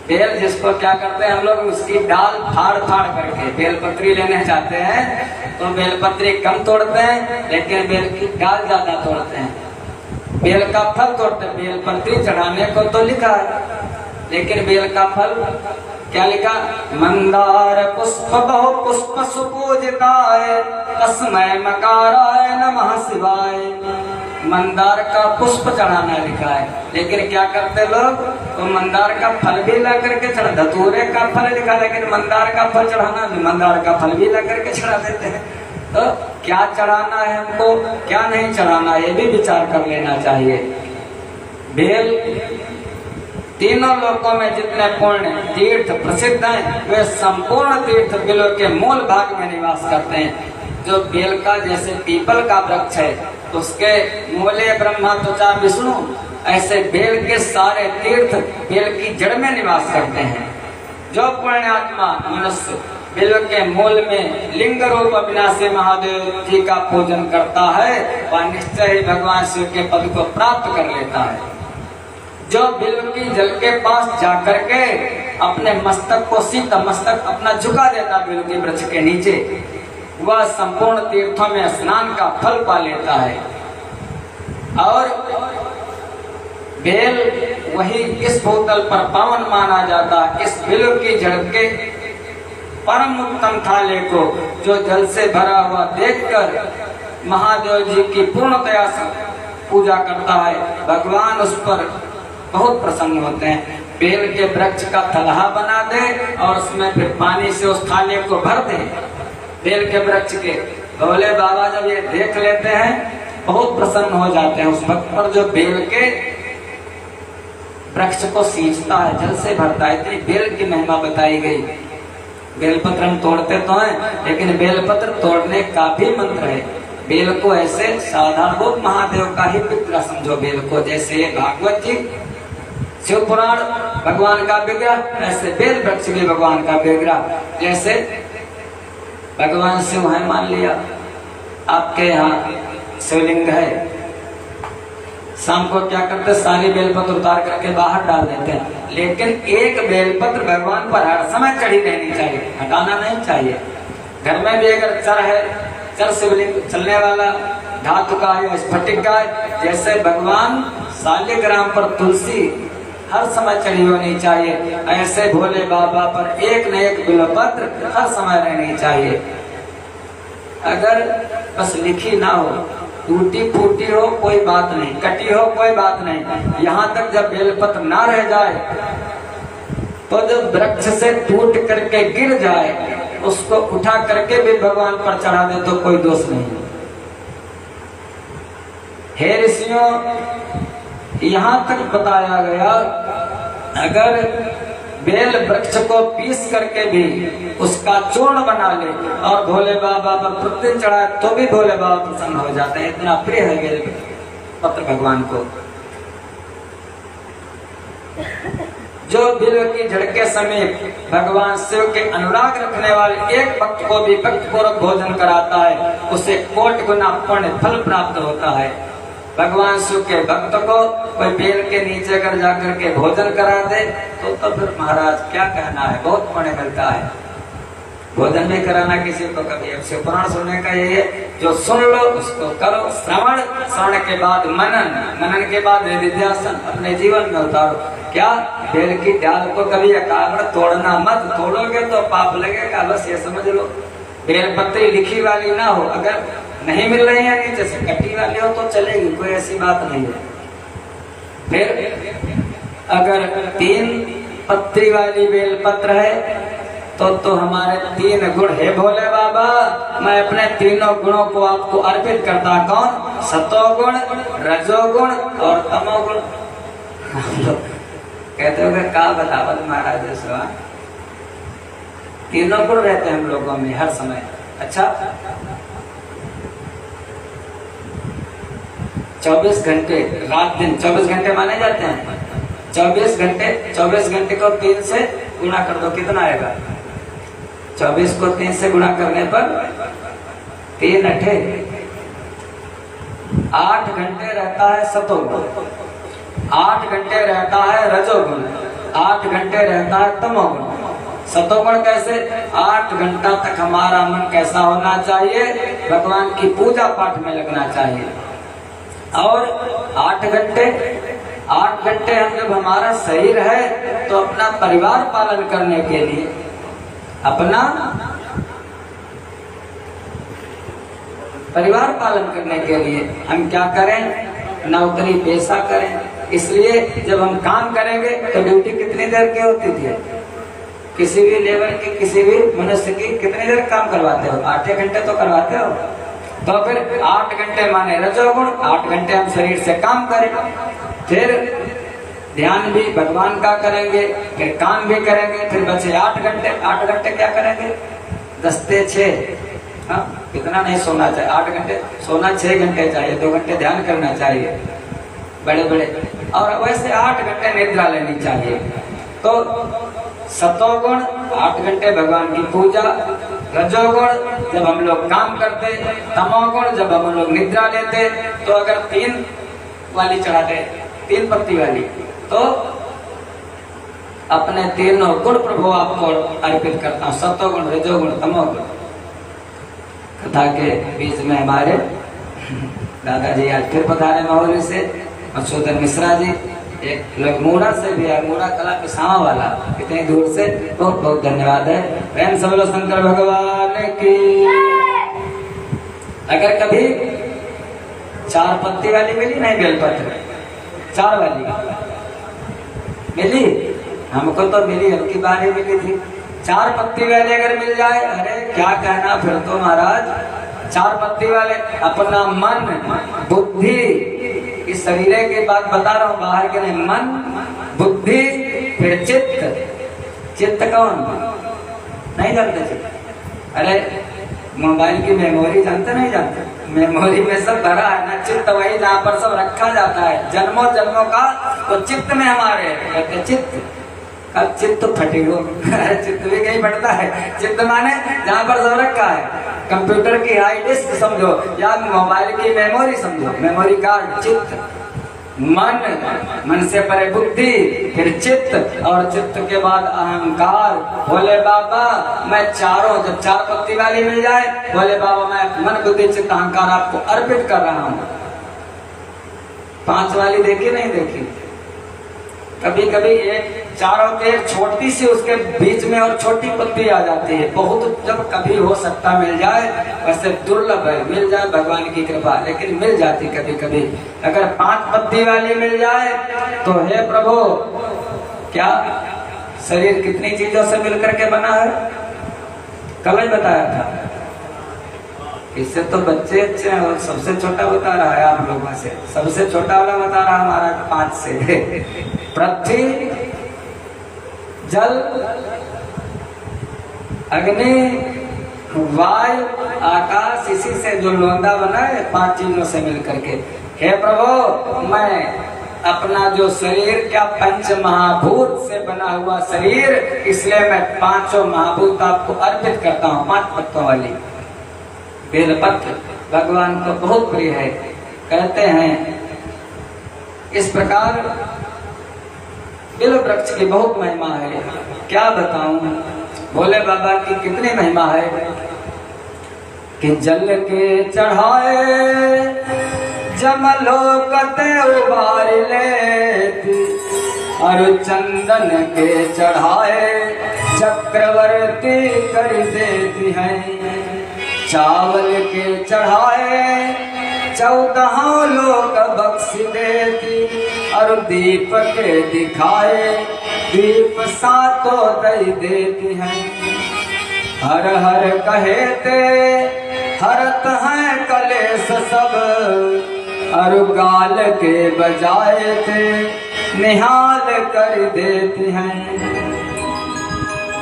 बेल जिसको क्या करते हैं हम लोग, उसकी डाल फाड़ फाड़ करके बेलपत्री लेने जाते हैं तो बेलपत्री कम तोड़ते हैं लेकिन बेल की डाल ज्यादा तोड़ते हैं। बेल का फल तोड़ते, बेलपत्री चढ़ाने को तो लिखा है लेकिन बेल का फल क्या लिखा, मंदार पुष्प बहु पुष्प सुपूजिताय तस्मै मकाराय नमः शिवाय। मंदार का पुष्प चढ़ाना लिखा है, लेकिन क्या करते लोग, तो मंदार का फल भी ला करके चढ़ा, धतूरे का फल लिखा लेकिन मंदार का फल चढ़ाना भी, मंदार का फल भी ला करके चढ़ा देते हैं। तो क्या चढ़ाना है हमको, क्या नहीं चढ़ाना, ये भी विचार कर लेना चाहिए। बेल तीनों लोकों में जितने पुण्य तीर्थ प्रसिद्ध हैं वे संपूर्ण तीर्थ बेलों के मूल भाग में निवास करते हैं। जो बेल का, जैसे पीपल का वृक्ष है उसके मूले ब्रह्मा त्वचा विष्णु, ऐसे बेल के सारे तीर्थ बेल की जड़ में निवास करते हैं। जो पुण्य आत्मा मनुष्य बेल के मूल में लिंग रूप अविनाशी महादेव जी का पूजन करता है वह निश्चय ही भगवान शिव के पद को प्राप्त कर लेता है। जो बिल्व की जल के पास जाकर के अपने मस्तक को सीधा मस्तक अपना झुका देता बेल के वृक्ष के नीचे, वह संपूर्ण तीर्थों में स्नान का फल पा लेता है। और बेल वही इस भूतल पर पावन माना जाता है। इस बेल की जड़ के परम उत्तम थाले को जो जल से भरा हुआ देखकर महादेव जी की पूर्णतया पूजा करता है, भगवान उस पर बहुत प्रसन्न होते हैं। बेल के वृक्ष का थलहा बना दे और उसमें फिर पानी से उस थाले को भर दे बेल के वृक्ष के। भोले बाबा जब ये देख लेते हैं बहुत प्रसन्न हो जाते हैं उस भक्त पर जो बेल के वृक्ष को सींचता है, जल से भरता है। इतनी बेल की महिमा बताई गई। बेलपत्र हम तोड़ते तो हैं, लेकिन बेलपत्र तोड़ने का भी मंत्र है। बेल को ऐसे साधारण रूप महादेव का ही विग्रह समझो बेल को, जैसे भागवत जी शिव पुराण भगवान का विग्रह, ऐसे बेल वृक्ष भी भगवान का विग्रह। जैसे भगवान शिव है, मान लिया आपके यहाँ शिवलिंग है, शाम को क्या करते सारी बेलपत्र उतार करके बाहर डाल देते हैं, लेकिन एक बेलपत्र भगवान पर हर समय चढ़ी रहनी चाहिए, हटाना नहीं चाहिए। घर में भी अगर चर है, चर शिवलिंग चलने वाला धातु का या स्फटिक का, जैसे भगवान शालिग्राम पर तुलसी हर समय चढ़ी होनी चाहिए, ऐसे भोले बाबा पर एक न एक बिल्वपत्र हर समय रहनी चाहिए। अगर बस लिखी ना हो, टूटी फूटी हो कोई बात नहीं, कटी हो कोई बात नहीं, यहाँ तक जब बेलपत्र ना रह जाए तो जब वृक्ष से टूट करके गिर जाए उसको उठा करके भी भगवान पर चढ़ा दे तो कोई दोष नहीं। हे ऋषियों, यहाँ तक बताया गया अगर बेल वृक्ष को पीस करके भी उसका चूर्ण बना ले और भोले बाबा पर प्रतिदिन चढ़ाए तो भी भोले बाबा प्रसन्न हो जाते हैं। इतना प्रिय है बेल पत्र भगवान को। जो बिल्व की जड़ के समीप भगवान शिव के अनुराग रखने वाले एक भक्त को भी भक्त पूर्वक भोजन कराता है, उसे कोटि गुना पुण्य फल प्राप्त होता है। भगवान शिव के भक्त को कोई बेल के नीचे अगर जाकर के भोजन करा दे तो फिर महाराज क्या कहना है, बहुत पुण्य मिलता है। भोजन भी कराना किसी को कभी। अब शिव पुराण सुनने का यही है, जो सुन लो उसको करो श्रवण, श्रवण के बाद मनन, मनन के बाद निधिध्यासन अपने जीवन में उतारो। क्या बेल की डाल को कभी एकाग्र तोड़ना मत, तोड़ोगे तो पाप लगेगा, बस ये समझ लो। बेल पत्री लिखी वाली ना हो, अगर नहीं मिल रही है नीचे से कटी वाली हो तो चलेगी, कोई ऐसी बात नहीं है। फिर अगर 3 पत्री वाली बेल पत्र है तो हमारे 3 गुण है भोले बाबा, मैं अपने तीनों गुणों को आपको अर्पित करता। कौन? सतोगुण, रजोगुण और तमोगुण। कहते हो का बतावत महाराज स्वामी, तीनों गुण रहते हैं हम लोगों में हर समय। अच्छा, 24 घंटे रात दिन 24 घंटे माने जाते हैं। 24 घंटे को 3 से गुणा कर दो, कितना आएगा? 24 को 3 से गुणा करने पर 3 8 8 घंटे रहता है सतोगुण, 8 घंटे रहता है रजोगुण, 8 घंटे रहता है तमोगुण। सतोगुण कैसे? 8 घंटा तक हमारा मन कैसा होना चाहिए? भगवान की पूजा पाठ में लगना चाहिए। और 8 घंटे हम जब हमारा शरीर है तो अपना परिवार पालन करने के लिए, अपना परिवार पालन करने के लिए हम क्या करें? नौकरी पेशा करें। इसलिए जब हम काम करेंगे तो ड्यूटी कितनी देर की होती थी? किसी भी लेबर की, किसी भी मनुष्य की कितनी देर काम करवाते हो? 8 घंटे तो करवाते हो। तो फिर 8 घंटे माने रजोगुण, 8 घंटे हम शरीर से काम करें, फिर ध्यान भी भगवान का करेंगे, फिर काम भी करेंगे, फिर बचे 8 घंटे। 8 घंटे क्या करेंगे? 10 से 6, हाँ कितना नहीं सोना चाहिए? 8 घंटे सोना, 6 घंटे चाहिए, 2 घंटे ध्यान करना चाहिए बड़े बड़े, और वैसे 8 घंटे निद्रा लेनी चाहिए। तो सतोगुण 8 घंटे भगवान की पूजा, रजोगुण जब हम लोग काम करते, तमोगुण जब हम लोग निद्रा लेते। तो अगर 3 वाली चढ़ाते, 3 पत्ती वाली, तो अपने तीनों गुण प्रभु आपको अर्पित करता हूँ, सत्वगुण, रजोगुण, तमोगुण। कथा के बीच में हमारे दादाजी आज फिर पधारे माहौली से, मधुसूदन मिश्रा जी, एक लोग मूड़ा से भी है, मूड़ा कला पिसावा वाला, इतनी दूर से, बहुत बहुत धन्यवाद है। प्रेम से बोलो शंकर भगवान की। अगर कभी 4 पत्ती वाली मिली, नहीं बेलपत्र, 4 वाली मिली, हमको तो मिली, हमकी बार ही मिली थी। 4 पत्ती वाले अगर मिल जाए, अरे क्या कहना फिर तो महाराज। 4 पत्ती वाले अपना मन, बुद्धि, इस शरीर की बात बता रहा हूँ, बाहर के नहीं, मन, बुद्धि, फिर चित्त। चित्त कौन? नहीं जानते चित्त? अरे मोबाइल की मेमोरी जानते नहीं जानते? मेमोरी में सब भरा है ना चित्त, वही जहाँ पर सब रखा जाता है जन्मों जन्मों का, तो चित्त में हमारे कहते चित्त। अब चित्त तो फटे हो चित्त भी कहीं फटता है। चित्त माने जहाँ पर सब रखा है, कंप्यूटर की हार्ड डिस्क समझो, या मोबाइल की मेमोरी समझो, मेमोरी कार्ड। चित्त मन, मन से परे बुद्धि, फिर चित्त, और चित्त के बाद अहंकार। बोले बाबा मैं चारों, जब 4 पत्ती वाली मिल जाए, बोले बाबा मैं मन, बुद्धि, चित्त, अहंकार आपको अर्पित कर रहा हूँ। 5 वाली देखी नहीं देखी? कभी कभी एक चारों के एक छोटी सी उसके बीच में और छोटी पत्ती आ जाती है, बहुत जब कभी हो सकता मिल जाए, वैसे दुर्लभ है, मिल जाए भगवान की कृपा, लेकिन मिल जाती कभी कभी। अगर 5 पत्ती वाली मिल जाए तो हे प्रभु, क्या शरीर कितनी चीजों से मिलकर के बना है, कल ही बताया था। इससे तो बच्चे अच्छे हैं, और सबसे छोटा बता रहा है आप लोगों से, सबसे छोटा वाला बता रहा हमारा 5 से। पृथ्वी, जल, अग्नि, वायु, आकाश, इसी से जो लोंदा बना है 5 चीजों से मिलकर के। हे प्रभु मैं अपना जो शरीर, क्या 5 महाभूत से बना हुआ शरीर, इसलिए मैं 5 महाभूत आपको अर्पित करता हूँ। 5 पत्तों वाली बेलपत्र भगवान को बहुत प्रिय है। कहते हैं इस प्रकार बेल वृक्ष की बहुत महिमा है, क्या बताऊं। भोले बाबा की कितनी महिमा है कि जल के चढ़ाए जमलोकते उबार लेती, और चंदन के चढ़ाए चक्रवर्ती कर देती हैं। चावल के चढ़ाए 14 लोग बख्श देती, और दीप के दिखाए दीप 7 दई देती हैं। हर हर कहते हरत हैं कलेश सब, और गाल के बजाए थे निहाल कर देती हैं।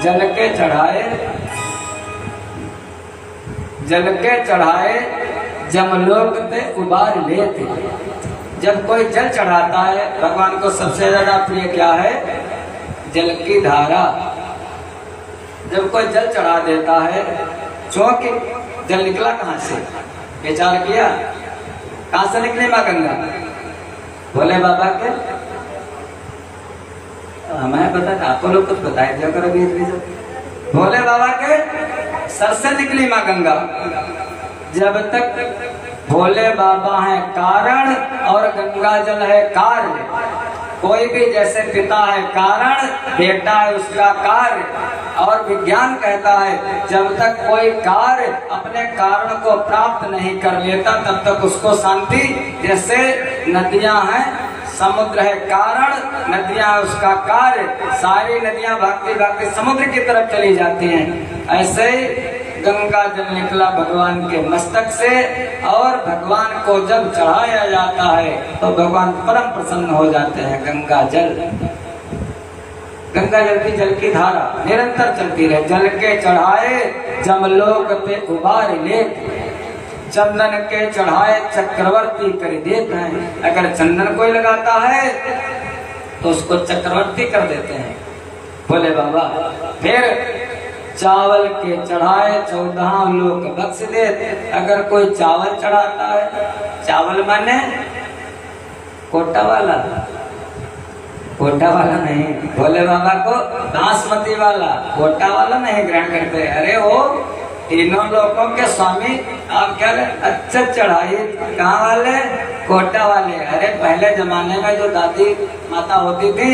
जल के चढ़ाए, जल के चढ़ाए जमलोक ते उबार लेते। जब कोई जल चढ़ाता है, भगवान को सबसे ज्यादा प्रिय क्या है? जल की धारा। जब कोई जल चढ़ा देता है, चौंक जल निकला कहाँ से, विचार किया कहाँ से निकली माँ गंगा? भोले बाबा के, हमें पता था, आपको लोग कुछ बताए दिया करो बीच बीच। भोले बाबा के सर से निकली माँ गंगा। जब तक भोले बाबा है कारण और गंगा जल है कार्य, कोई भी जैसे पिता है कारण, बेटा है उसका कार्य, और विज्ञान कहता है जब तक कोई कार्य अपने कारण को प्राप्त नहीं कर लेता तब तक उसको शांति। जैसे नदियां हैं, समुद्र है कारण, नदियां उसका कार्य, सारी नदियां भागती भागती समुद्र की तरफ चली जाती हैं। ऐसे गंगा जल निकला भगवान के मस्तक से, और भगवान को जब चढ़ाया जाता है तो भगवान परम प्रसन्न हो जाते हैं। गंगा जल, गंगा जल की धारा निरंतर चलती रहे। जल के चढ़ाए जमलोक पे उबार ले, चंदन के चढ़ाए चक्रवर्ती कर देते हैं। अगर चंदन कोई लगाता है तो उसको चक्रवर्ती कर देते हैं भोले बाबा। फिर चावल के चढ़ाए 14 लोग बख्श देते। अगर कोई चावल चढ़ाता है, चावल माने कोटा वाला, कोटा वाला नहीं, भोले बाबा को बासमती वाला, कोटा वाला नहीं ग्रहण करते। अरे वो तीनों लोगों के स्वामी आप कह रहे अच्छा चढ़ाई कहाँ वाले, कोटा वाले। अरे पहले जमाने में जो दादी माता होती थी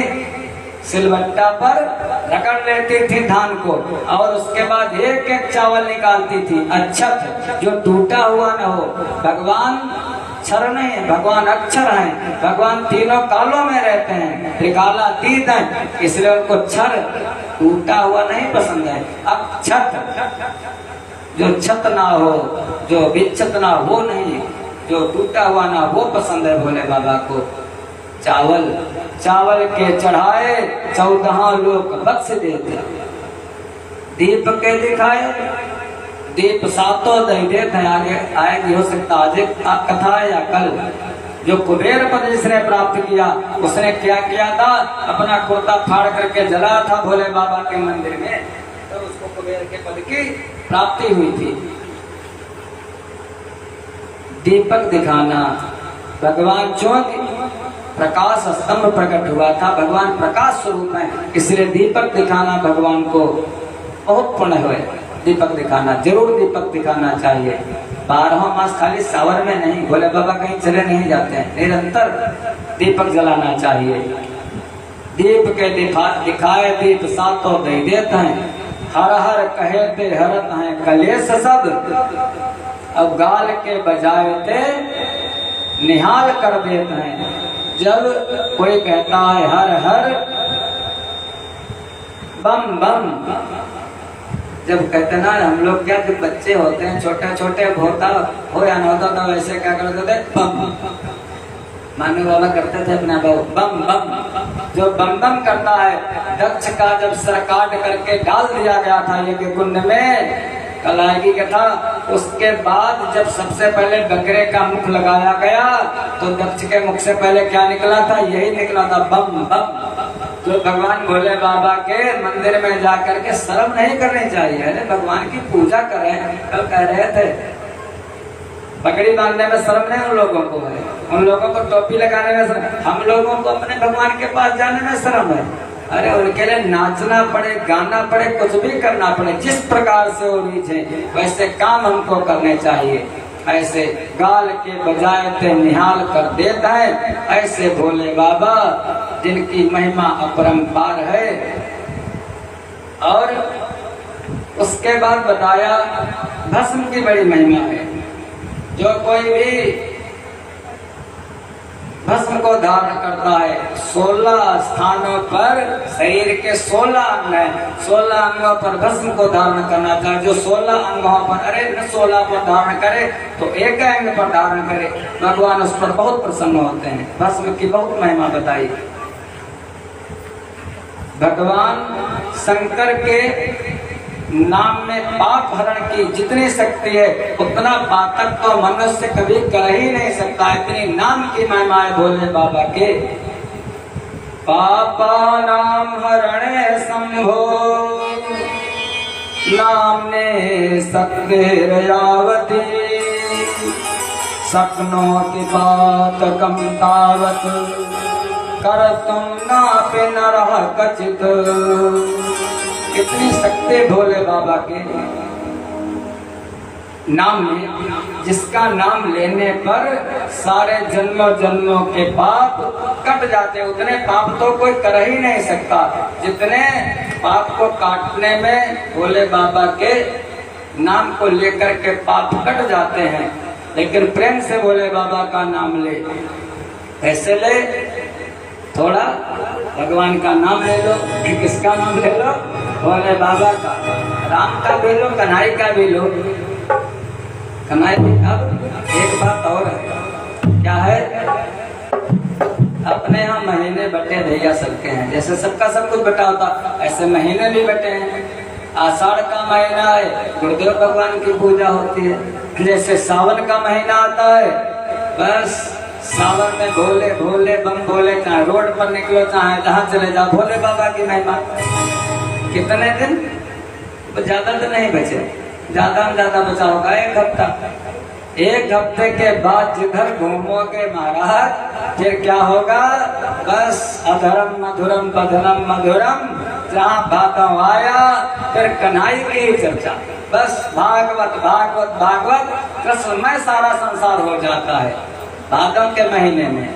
सिलबट्टा पर रगड़ लेती थी धान को और उसके बाद एक एक चावल निकालती थी अच्छत, जो टूटा हुआ न हो। भगवान क्षर नहीं है, भगवान अक्षर हैं, भगवान तीनों कालों में रहते हैं, त्रिकालातीत हैं, इसलिए उनको क्षर टूटा हुआ नहीं पसंद है। अक्षत जो छत ना हो, जो विच्छत ना हो, नहीं जो टूटा हुआ ना वो पसंद है भोले बाबा को। चावल चावल के चढ़ाए 14 लोग बख्श देते, दीप के दिखाए दीप सातों दही देते हैं। आगे आएगी हो सकता आज कथा है या कल। जो कुबेर पद जिसने प्राप्त किया उसने क्या किया था, अपना कुर्ता फाड़ करके जलाया था भोले बाबा के मंदिर में, तो उसको कुबेर के पद की प्राप्ति हुई थी। दीपक दिखाना, भगवान चौथ प्रकाश स्तंभ प्रकट हुआ था, भगवान प्रकाश स्वरूप है, इसलिए दीपक दिखाना भगवान को बहुत पुण्य हुए। दीपक दिखाना, जरूर दीपक दिखाना चाहिए। 12 मास खाली सावर में नहीं, भोले बाबा कहीं चले नहीं जाते हैं, निरंतर दीपक जलाना चाहिए। दीप के दिखाए दीप सातों दे देते हैं, हर हर कहते हरत हैं कलेश सब, अब गाल के बजाए थे निहाल कर देते हैं। जब कोई कहता है हर हर बम बम, जब कहते ना हम लोग क्या जब बच्चे होते हैं छोटे छोटे होता हो या ना होता तो वैसे क्या करते थे बम, मानो बाबा करते थे अपना बम बम। जो बम बम करता है, दक्ष का जब सर काट करके डाल दिया गया था यज्ञ कुंड में, कलागी का था, उसके बाद जब सबसे पहले बकरे का मुख लगाया गया तो दक्ष के मुख से पहले क्या निकला था, यही निकला था बम बम। तो भगवान भोले बाबा के मंदिर में जाकर के शर्म नहीं करनी चाहिए। अरे भगवान की पूजा कर रहे हैं, कल कह रहे थे पगड़ी बांधने में शर्म नहीं उन लोगों को है, उन लोगों को टोपी लगाने में शर्म, हम लोगों को अपने भगवान के पास जाने में शर्म है। अरे उनके लिए नाचना पड़े, गाना पड़े, कुछ भी करना पड़े, जिस प्रकार से वो रीझे वैसे काम हमको करने चाहिए। ऐसे गाल के बजाय ते निहाल कर देता है, ऐसे भोले बाबा जिनकी महिमा अपरंपार है। और उसके बाद बताया भस्म की बड़ी महिमा है। जो कोई भी भस्म को धारण करता है, 16 स्थानों पर शरीर के 16 अंग है, 16 अंगों पर भस्म को धारण करना चाहिए। जो 16 अंगों पर, अरे न 16 पर धारण करे तो एक अंग पर धारण करे, भगवान उस पर बहुत प्रसन्न होते हैं। भस्म की बहुत महिमा बताई। भगवान शंकर के नाम में पाप हरण की जितनी शक्ति है उतना पातक तो मनुष्य कभी कर ही नहीं सकता। इतनी नाम की महिमा है भोले बाबा के। पापा नाम हरणे शंभो नामने शक्तिर्यावती शक्नोति पातकं तावत् कर्तुं नापि नरः कचित्। इतनी शक्ति भोले बाबा के नाम में, जिसका नाम लेने पर सारे जन्मों जन्मों के पाप कट जाते। उतने पाप तो कोई कर ही नहीं सकता जितने पाप को काटने में भोले बाबा के नाम को लेकर के पाप कट जाते हैं। लेकिन प्रेम से भोले बाबा का नाम ले, ऐसे ले, थोड़ा भगवान का नाम ले लो। किसका नाम ले लो? भोले बाबा का। राम का भी लो, कन्हई का भी लो। कन्हई भी। अब एक बात और है, क्या है, अपने यहाँ महीने बटे भैया सबके हैं। जैसे सबका सब कुछ बटा होता ऐसे महीने भी बटे हैं। आषाढ़ का महीना है, गुरुदेव भगवान की पूजा होती है। जैसे सावन का महीना आता है, बस सावन में भोले भोले बम भोले, चाहे रोड पर निकलो चाहे जहाँ चले जाओ, भोले बाबा की महिमा। कितने दिन? ज्यादा तो नहीं बचे, ज्यादा में ज्यादा बचा होगा 1 हफ्ता। एक हफ्ते के बाद जिधर घूमोगे महाराज फिर क्या होगा? बस अधरम मधुरम बधनम मधुरम, जहाँ भादव आया फिर कन्हई की ही चर्चा। बस भागवत भागवत भागवत कृष्णमय सारा संसार हो जाता है भादव के महीने में।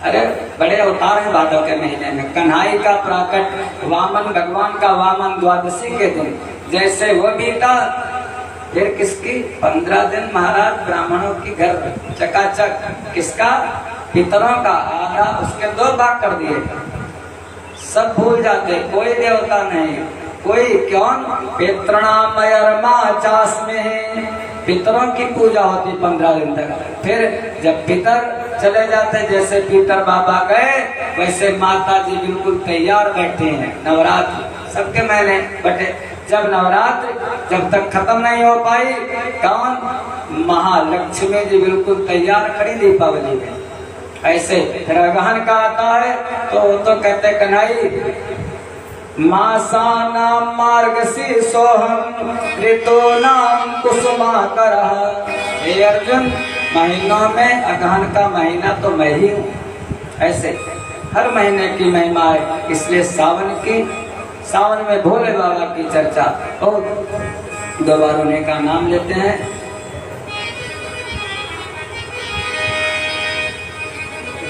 अरे बड़े अवतार हैं भादव के महीने में। कन्हई का प्राकट वामन, भगवान का वामन द्वादशी के दिन जैसे वो बीता, फिर किसकी 15 दिन महाराज ब्राह्मणों की घर चकाचक। किसका? पितरों का। आधा उसके 2 भाग कर दिए। सब भूल जाते, कोई देवता नहीं, कोई क्यों? पितृणामयर्मा चास में पितरों की पूजा होती 15 दिन तक। फिर जब पितर चले जाते, जैसे पितर बाबा गए वैसे माता जी बिल्कुल तैयार बैठे हैं। नवरात्र सबके महीने बटे, जब नवरात्र जब तक खत्म नहीं हो पाई, कौन? महालक्ष्मी जी बिल्कुल तैयार खड़ी दीपावली में। ऐसे फिर अगहन का आता है तो कहते कन्हई मासा नाम मार्गशी सोहम ऋतु नाम कुसुमाकर। हे अर्जुन, महीनों में अगहन का महीना तो मैं ही हूँ। ऐसे हर महीने की महिमा है, इसलिए सावन में भोले बाबा की चर्चा। और 2 बार उन्हीं का नाम लेते हैं।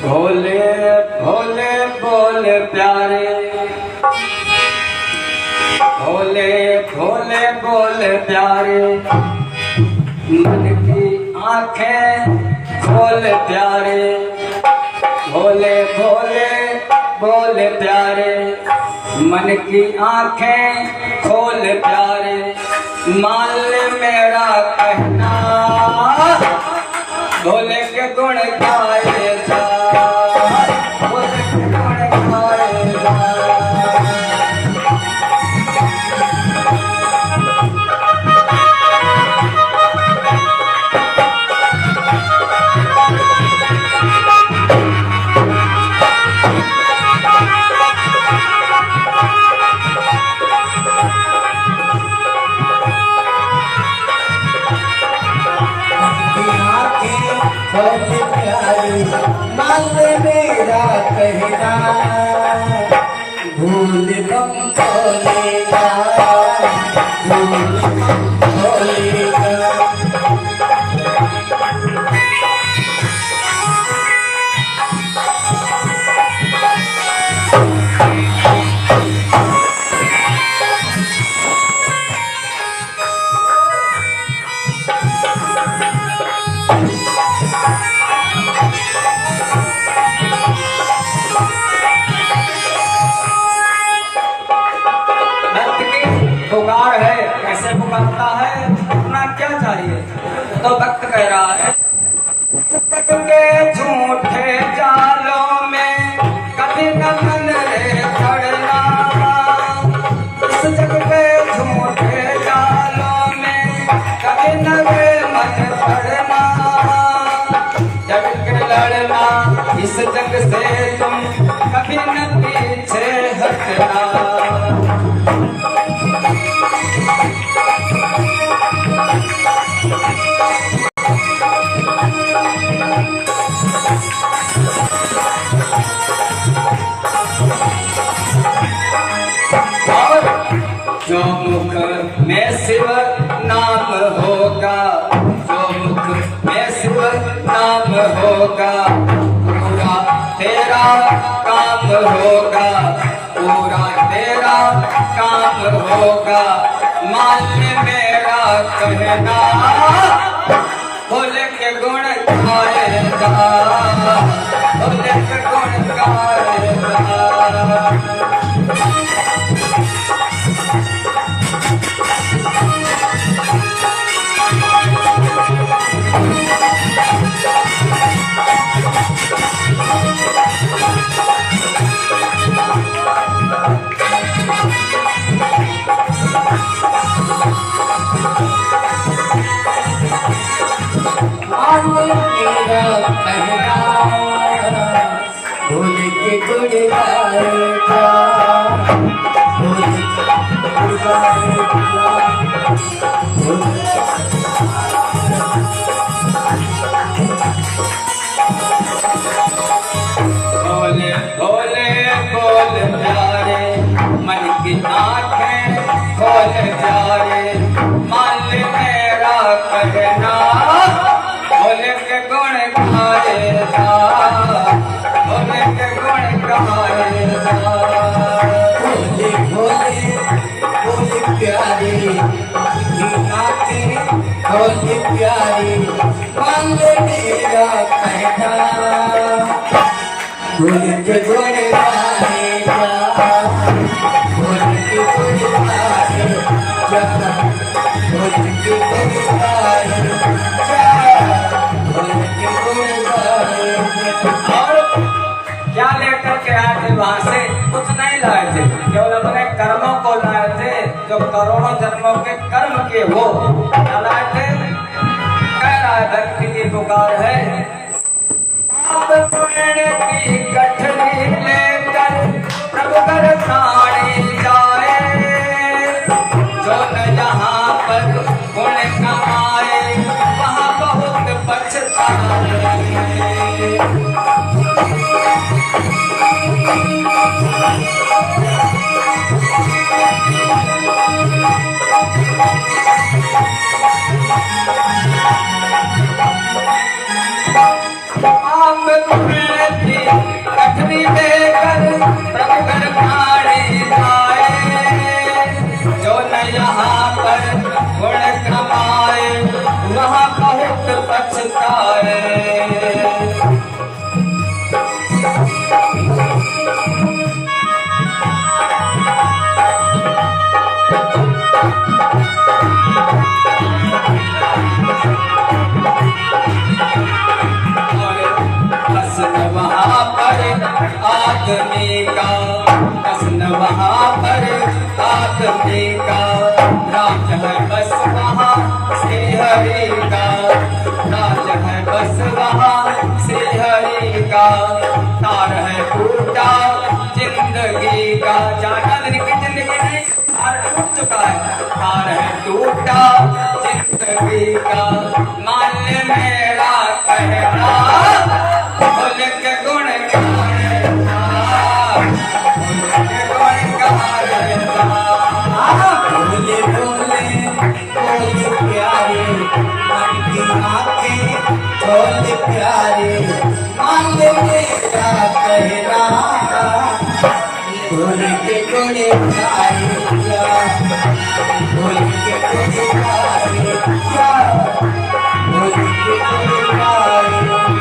भोले भोले बोले प्यारे, भोले भोले बोले प्यारे, मन की आंखें खोल प्यारे। भोले भोले बोले प्यारे, मन की आंखें खोल प्यारे। मान ले मेरा कहना, भोले के गुण गाए जा, भोले के गुण गाए जा। मेरा कहना भूल गम खोलेगा, भूल खोलेगा। पुकार है, कैसे पुकारता है? अपना क्या चाहिए? तो भक्त कह रहा है, सतक के झूठे जालों में कभी न मन रे पड़ना। इस जग के झूठे जालों में कभी न रे मन पड़ना। जग के लड़ना इस जग से तुम कभी न पीछे हटना। जो मुख में शिव नाम होगा, जो मुख में शिव नाम होगा, पूरा तेरा काम होगा, पूरा तेरा काम होगा। मान मेरा कहना, भोले के गुण गाएगा, भोले के गुण गाएगा। मेरा कहना झोली प्यारी मांगे मेरा कहना भूल के गुण गाए जा भूल के गुण गाए जा भूल के गुण गाए जा भूल के गुण गाए जा। और क्या लेकर के आए थे वहां से? कुछ नहीं लाए थे, केवल अपने कर्मों को लाए थे, जो करोड़ों जन्मों के कर्म के वो क्या लाए थे? कह रहा है भक्ति की पुकार है, आप पुण्य की गठरी लेकर प्रभु घर प्राणी जाए, जो न यहाँ पर पुण्य कमाए वहाँ बहुत पछताए। आप पुण्य की गठरी लेकर प्रभु घर प्राणी जाए, जो न यहाँ पर गुण कमाए वहाँ बहुत पछताए। वहाँ पर आदमी का प्रश्न, वहाँ पर आदमी का राज है बस वहाँ श्री हरि का, राज है बस वहाँ श्री हरि का। तार है टूटा जिंदगी का, जाना की जिंदगी नहीं, तार टूट चुका है, तार है टूटा जिंदगी का। मान्य मेरा कहना भूल के गुण गाए जा, भूल के गुण गाए जा। बोले बोले बोले प्यारे मन की आंखें बोले प्यारे मांगे मेरा कहना भूल के गुण गाए जा भूल के गुण गाए जा भूल के गुण गाए जा।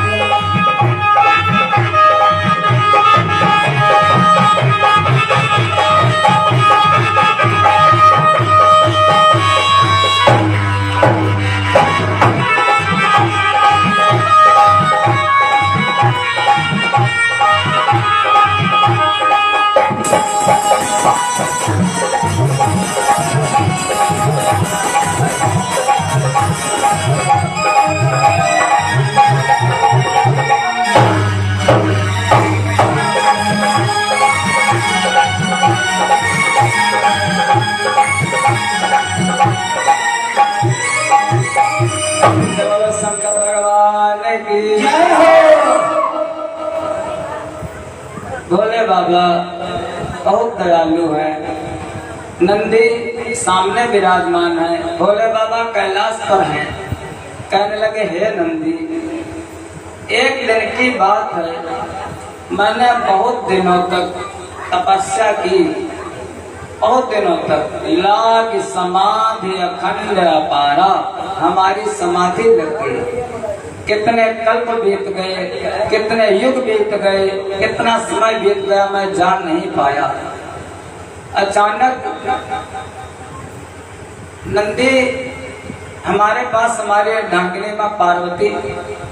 शंकर भगवान की जय हो। भोले बाबा बहुत दयालु है। नंदी सामने विराजमान है, भोले बाबा कैलाश पर हैं। कहने लगे, हे नंदी, एक दिन की बात है, मैंने बहुत दिनों तक तपस्या की, बहुत दिनों तक लाग समाधि अखंड अपारा, हमारी समाधि लग गई। कितने कल्प बीत गए, कितने युग बीत गए, कितना समय बीत गया, मैं जान नहीं पाया। अचानक नंदी हमारे पास, हमारे ढांकने में पार्वती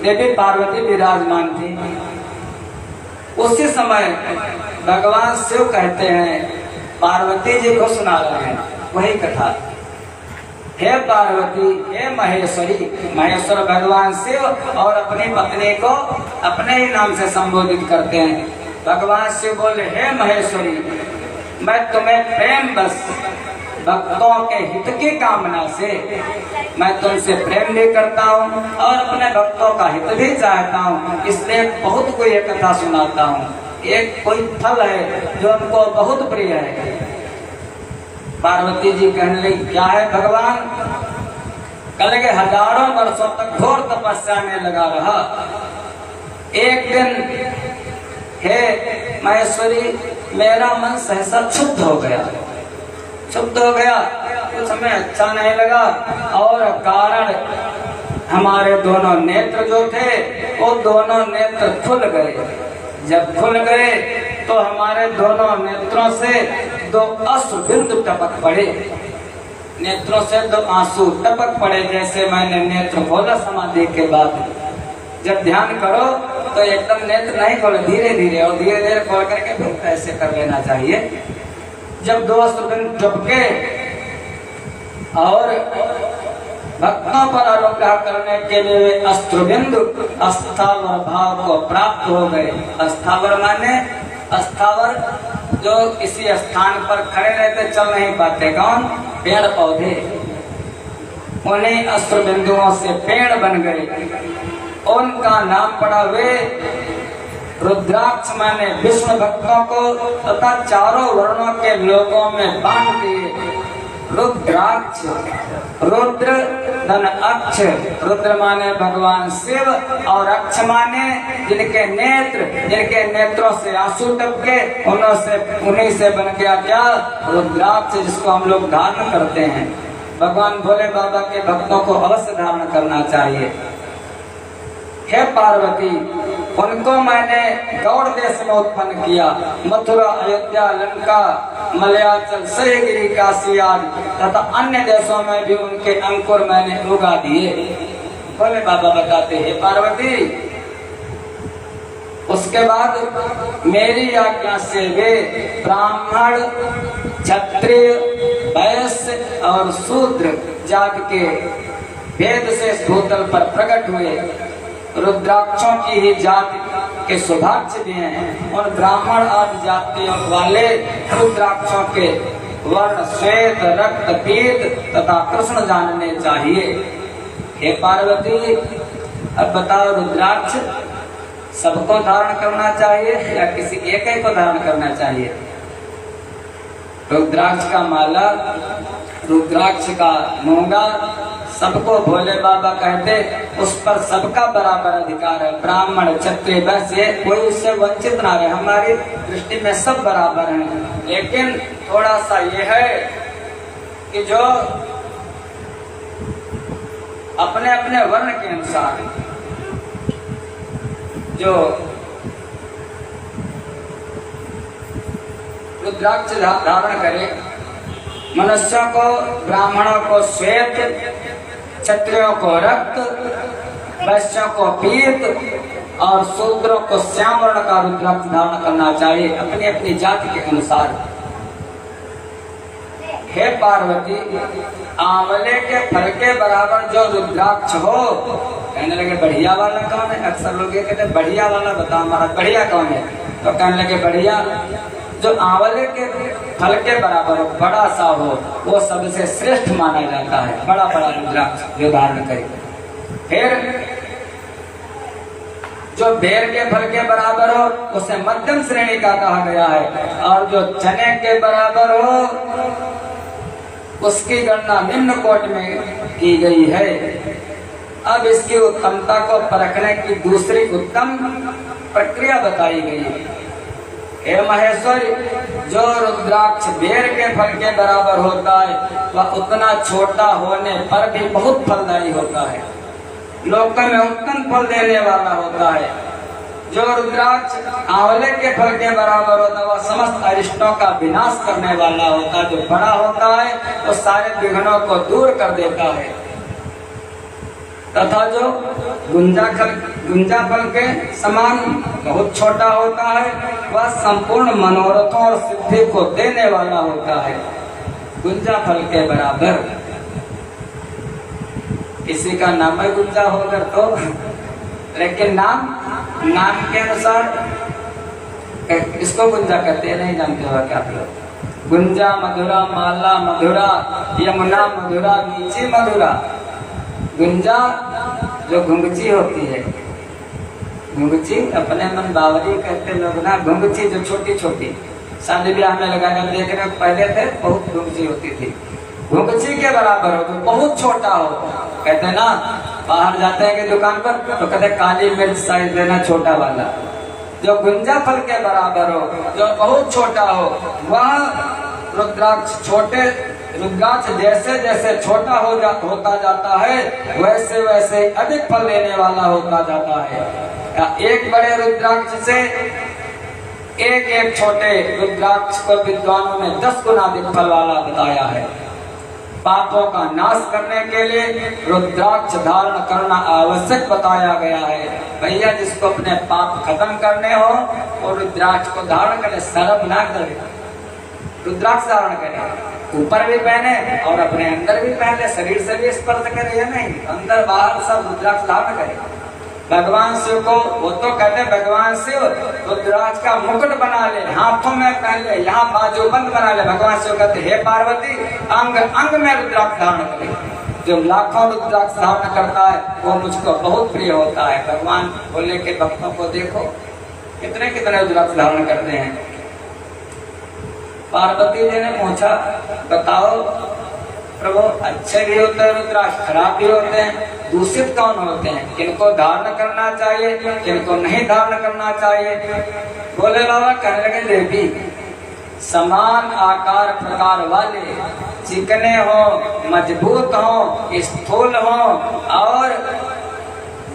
देवी पार्वती विराजमान थी। उसी समय भगवान शिव कहते हैं, पार्वती जी को सुना रहे हैं वही कथा। हे पार्वती, हे महेश्वरी, महेश्वर भगवान शिव और अपनी पत्नी को अपने ही नाम से संबोधित करते हैं। भगवान शिव बोले, हे महेश्वरी, मैं तुम्हें प्रेम बस भक्तों के हित की कामना से मैं तुमसे प्रेम भी करता हूँ और अपने भक्तों का हित भी चाहता हूँ, इसलिए बहुत कोई एक कथा सुनाता हूँ। एक कोई फल है जो हमको बहुत प्रिय है। पार्वती जी कहने लगी, क्या है भगवान? कह लगे, हजारों वर्षों तक घोर तपस्या में लगा रहा। एक दिन, हे महेश्वरी, मेरा मन सहसा क्षुब्ध हो गया, क्षुब्ध हो गया। कुछ हमें अच्छा नहीं लगा, और कारण हमारे दोनों नेत्र जो थे वो दोनों नेत्र खुल गए। जब खुल गए तो हमारे दोनों नेत्रों से 2 अश्रु बिंदु टपक पड़े, नेत्रों से 2 आंसू टपक पड़े। जैसे मैंने नेत्र खोला समाधि के बाद, जब ध्यान करो तो एकदम नेत्र नहीं खोले, धीरे धीरे और धीरे धीरे खोल करके फिर ऐसे कर लेना चाहिए। जब 2 अश्रु बिंदु टपके और भक्तों पर अनुग्रह करने के लिए वे अश्रुबिंदु अस्थावर भाव को प्राप्त हो गए। अस्थावर माने अस्थावर जो किसी स्थान पर खड़े रहते, चल नहीं पाते, कौन? पेड़ पौधे। उन्हीं अश्रुबिंदुओं से पेड़ बन गए, उनका नाम पड़ा वे रुद्राक्ष माने विष्णु भक्तों को तथा चारों वर्णों के लोगों में बांट दिए। रुद्राक्ष, रुद्र धन अक्ष, रुद्र माने भगवान शिव और अक्ष माने जिनके नेत्रों से आंसू टपके, उन्हीं से बन गया क्या? रुद्राक्ष, जिसको हम लोग धारण करते हैं। भगवान भोले बाबा के भक्तों को अवश्य धारण करना चाहिए। हे पार्वती, उनको मैंने गौड़ देश में उत्पन्न किया। मथुरा, अयोध्या, लंका, मलयाचल, सह्यगिरी, काशी आदि तथा अन्य देशों में भी उनके अंकुर मैंने उगा दिए। भोले बाबा बताते हैं पार्वती, उसके बाद मेरी आज्ञा से वे ब्राह्मण, क्षत्रिय, वैश्य और शूद्र जात के भेद से भूतल पर प्रकट हुए। रुद्राक्षों की ही जाति के सौभाग्य दिए हैं। और ब्राह्मण आदि जातियों वाले रुद्राक्षों के वर्ण श्वेत, रक्त, पीत तथा कृष्ण जानने चाहिए। हे पार्वती, अब बताओ, रुद्राक्ष सबको धारण करना चाहिए या किसी एक को धारण करना चाहिए? रुद्राक्ष का माला, रुद्राक्ष का मूंगा सबको भोले बाबा कहते, उस पर सबका बराबर अधिकार है। ब्राह्मण, क्षत्रिय, वैश्य, कोई उससे वंचित ना रहे। हमारी दृष्टि में सब बराबर हैं, लेकिन थोड़ा सा ये है कि जो अपने अपने वर्ण के अनुसार जो रुद्राक्ष धारण करे, मनुष्यों को, ब्राह्मणों को श्वेत, क्षत्रियों को रक्त, वैश्यों को पीत और शूद्रों को श्याम वर्ण का रुद्राक्ष धारण करना चाहिए, अपनी अपनी जाति के अनुसार। हे पार्वती, आंवले के फल के बराबर जो रुद्राक्ष हो, कहने लगे बढ़िया वाला कौन है? अक्सर लोग ये कहते बढ़िया वाला बताओ महाराज, बढ़िया कौन है? तो कहने लगे बढ़िया जो आंवले के फल के बराबर हो, बड़ा सा हो, वो सबसे श्रेष्ठ माना जाता है। बड़ा बड़ा रुद्राक्ष जो धारण करे। फिर जो बेर के फल के बराबर हो, उसे मध्यम श्रेणी का कहा गया है। और जो चने के बराबर हो, उसकी गणना निम्न कोट में की गई है। अब इसकी उत्तमता को परखने की दूसरी उत्तम प्रक्रिया बताई गई है। हे महेश्वरी, जो रुद्राक्ष बेर के फल के बराबर होता है, वह उतना छोटा होने पर भी बहुत फलदायी होता है, लोकों में उत्तम फल देने वाला होता है। जो रुद्राक्ष आंवले के फल के बराबर होता है, वह समस्त अरिष्टों का विनाश करने वाला होता है। जो बड़ा होता है वो सारे विघ्नों को दूर कर देता है। तथा जो गुंजा फल के समान बहुत छोटा होता है, वह संपूर्ण मनोरथों और सिद्धि को देने वाला होता है। गुंजा फल के बराबर। किसी का नाम है गुंजा होगा तो, लेकिन नाम के अनुसार इसको गुंजा कहते हैं, नहीं जानते हो क्या आप लोग? गुंजा मधुरा, माला मधुरा, यमुना मधुरा, नीची मधुरा। गुंजा जो घुंगची होती है, घुंगची अपने मन बावरी कहते लोग ना, घुंगची जो छोटी छोटी शादी ब्याह में लगाकर देखने पहले थे, बहुत घुंगची होती थी। घुंगची के बराबर हो, जो बहुत छोटा हो। कहते ना, बाहर जाते हैं कि दुकान पर तो कहते काली मिर्च साइज देना छोटा वाला। जो गुंजा फल के बराबर हो, जो बहुत छोटा हो, वह रुद्राक्ष छोटे रुद्राक्ष जैसे जैसे छोटा होता जाता है वैसे वैसे अधिक फल देने वाला होता जाता है। एक बड़े रुद्राक्ष से एक एक छोटे रुद्राक्ष को विद्वानों ने 10 गुना अधिक फल वाला बताया है। पापों का नाश करने के लिए रुद्राक्ष धारण करना आवश्यक बताया गया है। भैया जिसको अपने पाप खत्म करने हो वो रुद्राक्ष को धारण करे, शर्म ना करे, रुद्राक्ष धारण करे, ऊपर भी पहने और अपने अंदर भी पहने, शरीर से भी स्पर्श करे या नहीं, अंदर बाहर सब रुद्राक्ष धारण करे। भगवान शिव को वो तो कहते भगवान शिव रुद्राक्ष का मुकुट बना ले, हाथों में पहन ले, यहाँ बाजूबंद बना ले। भगवान शिव कहते हे पार्वती अंग अंग में रुद्राक्ष धारण करे। जो लाखों रुद्राक्ष धारण करता है वो मुझको बहुत प्रिय होता है। भगवान भोले के भक्तों को देखो कितने कितने रुद्राक्ष धारण करते हैं। पार्वती जी ने पूछा बताओ प्रभु अच्छे भी होते हैं रुद्राक्ष, खराब भी होते हैं, दूषित कौन होते हैं, किनको धारण करना चाहिए किनको नहीं धारण करना चाहिए। बोले बाबा कहने लगे देवी समान आकार प्रकार वाले, चिकने हो, मजबूत हो, स्थूल हो और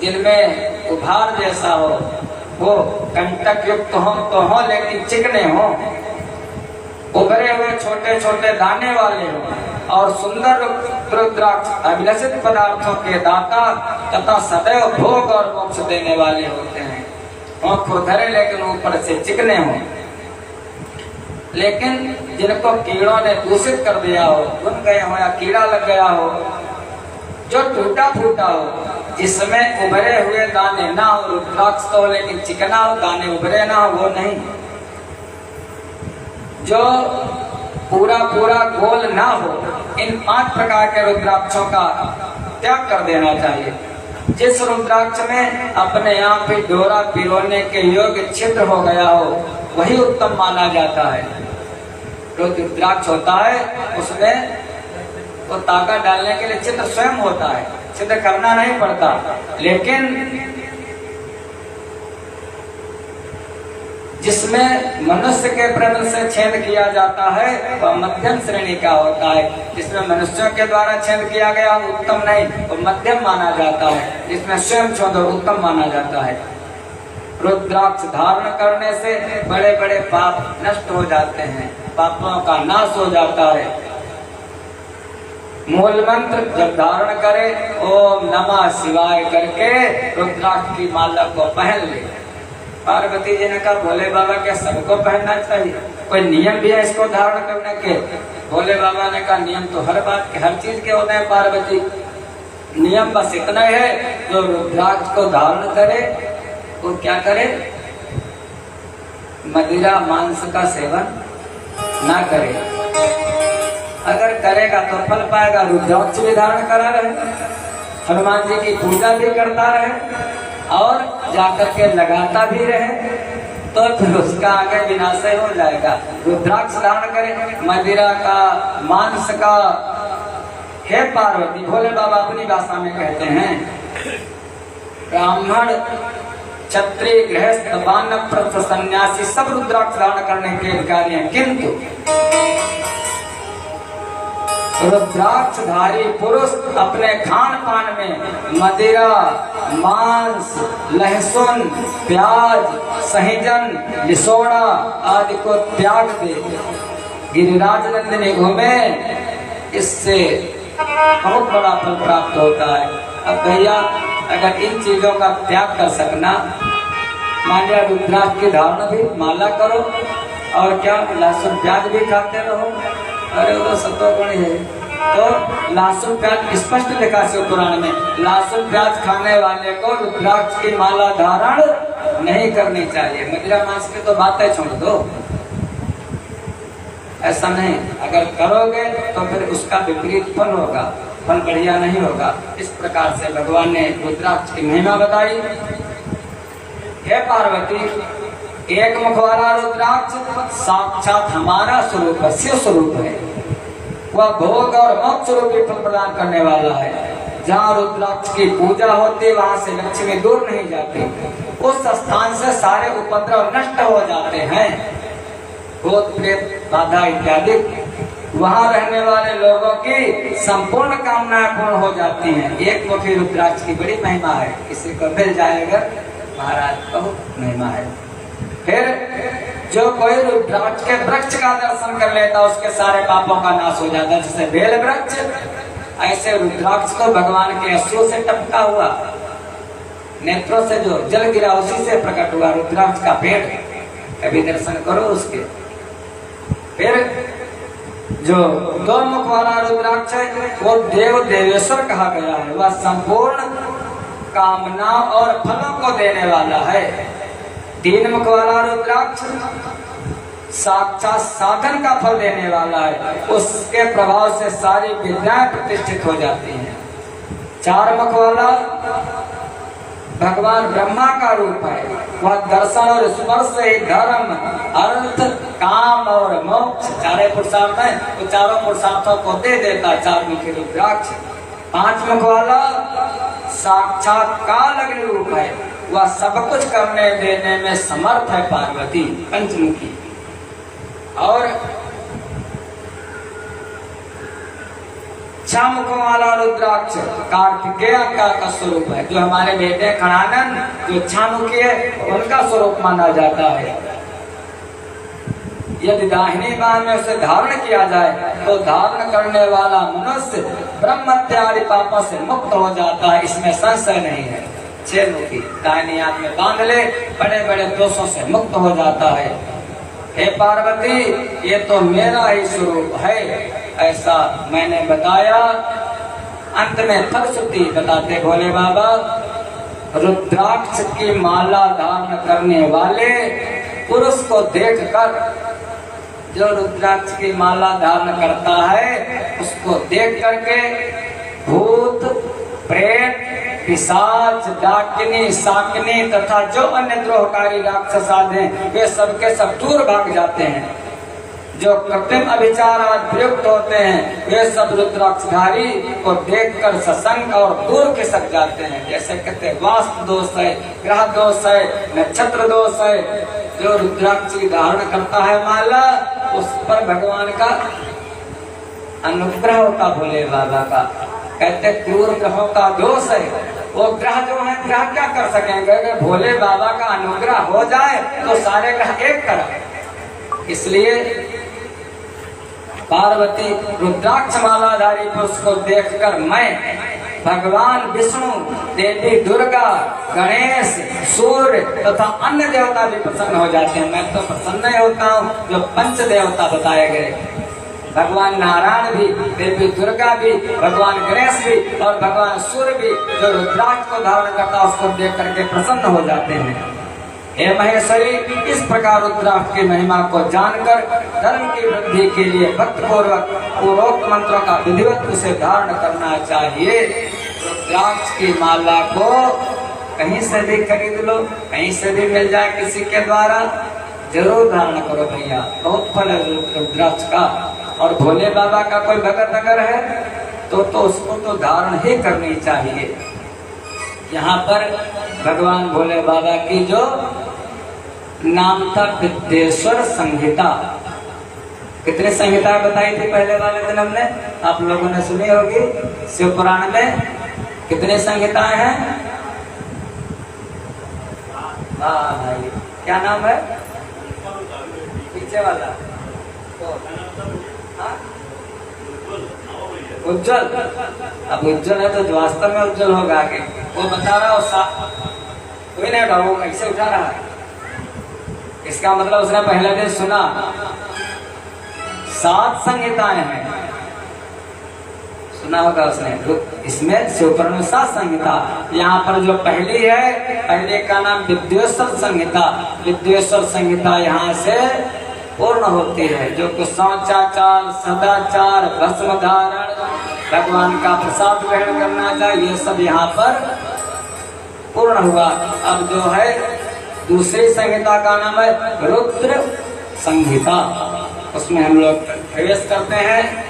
जिनमें उभार जैसा हो, वो कंटक युक्त हो तो हो लेकिन चिकने हो, उभरे हुए छोटे छोटे दाने वाले हो और सुंदर रुद्राक्ष अभिलषित पदार्थों के दाता तथा सदैव भोग और मोक्ष देने वाले होते हैं। आंखों धरे लेकिन ऊपर से चिकने हो। लेकिन जिनको कीड़ों ने दूषित कर दिया हो, घुन गए हो या कीड़ा लग गया हो, जो टूटा फूटा हो, जिसमें उभरे हुए दाने ना हो, रुद्राक्ष तो लेकिन चिकना हो, दाने उभरे ना हो, वो नहीं। जो पूरा पूरा गोल ना हो, इन 5 प्रकार के रुद्राक्षों का त्याग कर देना चाहिए। जिस रुद्राक्ष में अपने आप ही डोरा पिरोने के योग्य छिद्र हो गया हो वही उत्तम माना जाता है। जो रुद्राक्ष होता है उसमें वो ताका डालने के लिए छिद्र स्वयं होता है, छिद्र करना नहीं पड़ता। लेकिन जिसमें मनुष्य के प्रेम से छेद किया जाता है वह मध्यम श्रेणी का होता है। जिसमें मनुष्यों के द्वारा छेद किया गया उत्तम नहीं, वो मध्यम माना जाता है। जिसमें स्वयं छोड़ उत्तम माना जाता है। रुद्राक्ष धारण करने से बड़े बड़े पाप नष्ट हो जाते हैं, पापों का नाश हो जाता है। मूल मंत्र जब धारण करे ओम नमः शिवाय करके रुद्राक्ष की माला को पहन ले। पार्वती जी ने कहा भोले बाबा क्या सबको पहनना चाहिए, कोई नियम भी है इसको धारण करने के? भोले बाबा ने कहा नियम तो हर बात के हर चीज के होते हैं पार्वती, नियम बस इतना है जो रुद्राक्ष को धारण करे वो क्या करे, मदिरा मांस का सेवन ना करे। अगर करेगा तो फल पाएगा। रुद्राक्ष भी धारण करा रहे, हनुमान जी की पूजा भी करता रहे और जाकर के लगाता भी रहे तो फिर उसका आगे विनाश हो जाएगा। रुद्राक्ष धारण करे, मदिरा का मांस का। हे पार्वती, भोले बाबा अपनी भाषा में कहते हैं ब्राह्मण क्षत्रिय गृहस्थ वानप्रस्थ सन्यासी सब रुद्राक्ष धारण करने के अधिकारी हैं, किंतु रुद्राक्षधारी पुरुष अपने खान पान में मदिरा, मांस, लहसुन, प्याज, सहीजन, लिसोड़ा आदि को त्याग दे गिरिराज नंदिनी घूमे, इससे बहुत बड़ा फल प्राप्त होता है। अब भैया अगर इन चीजों का त्याग कर सकना, मान लिया रुद्राक्ष की धारण भी माला करो और क्या लहसुन प्याज भी खाते रहो, अरे वो तो सत्वगुण है। तो लहसुन प्याज स्पष्ट लिखा शिव पुराण में, लहसुन प्याज खाने वाले को रुद्राक्ष की माला धारण नहीं करनी चाहिए। मदिरा मांस की तो बातें छोड़ दो, ऐसा नहीं। अगर करोगे तो फिर उसका विपरीत फल होगा, फल बढ़िया नहीं होगा। इस प्रकार से भगवान ने रुद्राक्ष की महिमा बताई। हे पार्वती, एक मुख वाला रुद्राक्ष साक्षात हमारा स्वरूप है, शिव स्वरूप है। वह भोग और मोक्ष रूपी फल प्रदान करने वाला है। जहाँ रुद्राक्ष की पूजा होती वहां से लक्ष्मी दूर नहीं जाती, उस स्थान से सारे उपद्रव नष्ट हो जाते हैं। भूत प्रेत बाधा इत्यादि वहां रहने वाले लोगों की संपूर्ण कामनाएं पूर्ण हो जाती हैं। एक मुखी रुद्राक्ष की बड़ी महिमा है, किसी को मिल जाएगा महाराज, बहुत महिमा है। फिर जो कोई रुद्राक्ष के वृक्ष का दर्शन कर लेता उसके सारे पापों का नाश हो जाता है। जैसे बेल वृक्ष, ऐसे रुद्राक्ष को भगवान के अश्रु से टपका हुआ, नेत्रों से जो जल गिरा उसी से प्रकट हुआ रुद्राक्ष का पेड़, कभी दर्शन करो उसके। फिर जो दो मुख वाला रुद्राक्ष है वो देव देवेश्वर कहा गया है, वह संपूर्ण कामना और फलों को देने वाला है। तीन मुख वाला रुद्राक्ष साक्षात साधन का फल देने वाला है, उसके प्रभाव से सारी विद्याएं प्रतिष्ठित हो जाती हैं। चार मुख वाला भगवान ब्रह्मा का रूप है, वह दर्शन और स्पर्श से ही धर्म, अर्थ, काम और मोक्ष चारे पुरुषार्थ है, तो चारों पुरुषार्थों को दे देता चार मुखी रुद्राक्ष। पांच मुख वाला साक्षात काल अग्नि रूप है, वह सब कुछ करने देने में समर्थ है पार्वती पंचमुखी। और छह मुखों वाला रुद्राक्ष कार्तिकेय का स्वरूप है, जो हमारे बेटे खड़ानंद जो छह मुखी है उनका स्वरूप माना जाता है। यदि दाहिनी बाह में उसे धारण किया जाए तो धारण करने वाला मनुष्य ब्रह्म इत्यादि पापों से मुक्त हो जाता है, इसमें संशय नहीं है। छह मुखी दाहिनी हाथ में बांध ले, बड़े बड़े दोषों से मुक्त हो जाता है। हे पार्वती, ये तो मेरा ही स्वरूप है, ऐसा मैंने बताया। अंत में फलश्रुति बताते भोले बाबा, रुद्राक्ष की माला धारण करने वाले पुरुष को देखकर, जो रुद्राक्ष की माला धारण करता है उसको देख करके भूत, प्रेत, पिशाच, डाकिनी, शाकिनी तथा जो अन्य द्रोहकारी राक्षस आदि वे सबके सब दूर भाग जाते हैं। जो कृत्रिम अभिचार प्रयुक्त होते हैं वे सब रुद्राक्षधारी को देखकर सत्संग और दूर खिसक जाते हैं। जैसे कहते वास्तु दोष है, ग्रह दोष है, नक्षत्र दोष है। जो रुद्राक्ष की धारण करता है माला, उस पर भगवान का अनुग्रह होता भोले बाबा का। कहते क्रूर ग्रहों का दोष है, वो ग्रह जो है ग्रह क्या कर सकेंगे, अगर भोले बाबा का अनुग्रह हो जाए तो सारे ग्रह एक तरह। इसलिए पार्वती रुद्राक्ष मालाधारी पुरुष को देखकर मैं भगवान विष्णु, देवी दुर्गा, गणेश, सूर्य तथा अन्य देवता भी प्रसन्न हो जाते हैं। मैं तो प्रसन्न होता हूँ जो पंच देवता बताए गए, भगवान नारायण भी, देवी दुर्गा भी, भगवान गणेश भी और भगवान सूर्य भी जो रुद्राक्ष को धारण करता उसको देख करके प्रसन्न हो जाते हैं। हे महेश्वरी, इस प्रकार रुद्राक्ष की महिमा को जानकर धर्म की वृद्धि के लिए भक्त पूर्वक पूर्वोक्त मंत्रों का विधिवत उसे धारण करना चाहिए। रुद्राक्ष की माला को कहीं से भी खरीद लो, कहीं से भी मिल जाए किसी के द्वारा, जरूर धारण करो भैया, बहुत फल है रुद्राक्ष का। और भोले बाबा का कोई भगत अगर है तो उसको तो धारण ही करनी चाहिए। यहाँ पर भगवान भोले बाबा की जो नाम था विद्येश्वर संहिता, कितनी संहिताएं बताई थी पहले वाले दिन हमने, आप लोगों ने सुनी होगी। शिव पुराण में कितनी संहिताएं हैं? हाँ भाई, क्या नाम है पीछे वाला? तो उज्जवल। अब उज्जवल है तो वास्तव में उज्जवल होगा आगे, वो बता रहा हो। कोई नहीं उठा, वो ऐसे उठा रहा है, इसका मतलब उसने पहले दिन सुना। 7 संहिताएं हैं, सुना होगा उसने। इसमें शिवपुराण में 7 संहिता। यहाँ पर जो पहली है, पहले का नाम विद्येश्वर संहिता। विद्येश्वर संहिता यहाँ से पूर्ण होती है, जो कुछ शौचाचार, सदाचार, भस्म धारण, भगवान का प्रसाद ग्रहण करना चाहिए, ये सब यहाँ पर पूर्ण हुआ। अब जो है दूसरी संहिता का नाम है रुद्र संहिता, उसमें हम लोग प्रवेश करते हैं।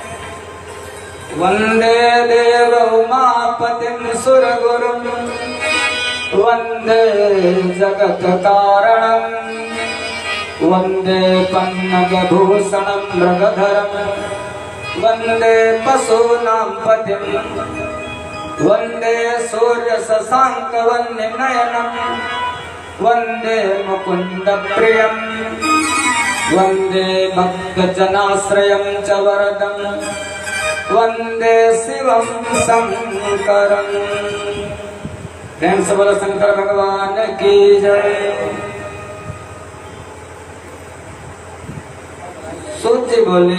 वंदे देव उमापतिं सुरगुरुं वंदे जगत कारणं वंदे पन्नगभूषणं मृगधरं वंदे पशूनां पतिं वंदे सूर्य शशांक वन्यनयनं वंदे मुकुंद प्रियं वंदे भक्तजनाश्रयं च वरदं वंदे शिवं शंकरं। प्रेम से बोलो शंकर भगवान की जय। सूत जी बोले,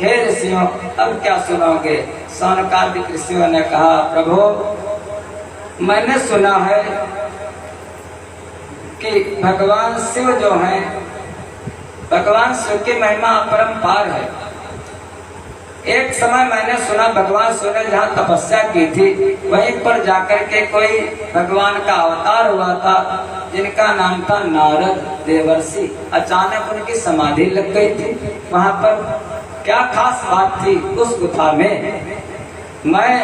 हे ऋषियों अब क्या सुनोगे? सौनकादिक ऋषियों ने कहा, प्रभु मैंने सुना है कि भगवान शिव जो हैं, भगवान शिव की महिमा अपरंपार है। एक समय मैंने सुना भगवान शिव ने जहाँ तपस्या की थी वहीं पर जाकर के कोई भगवान का अवतार हुआ था जिनका नाम था नारद देवर्षि। अचानक उनकी समाधि लग गई थी। वहाँ पर क्या खास बात थी उस गुफा में? मैं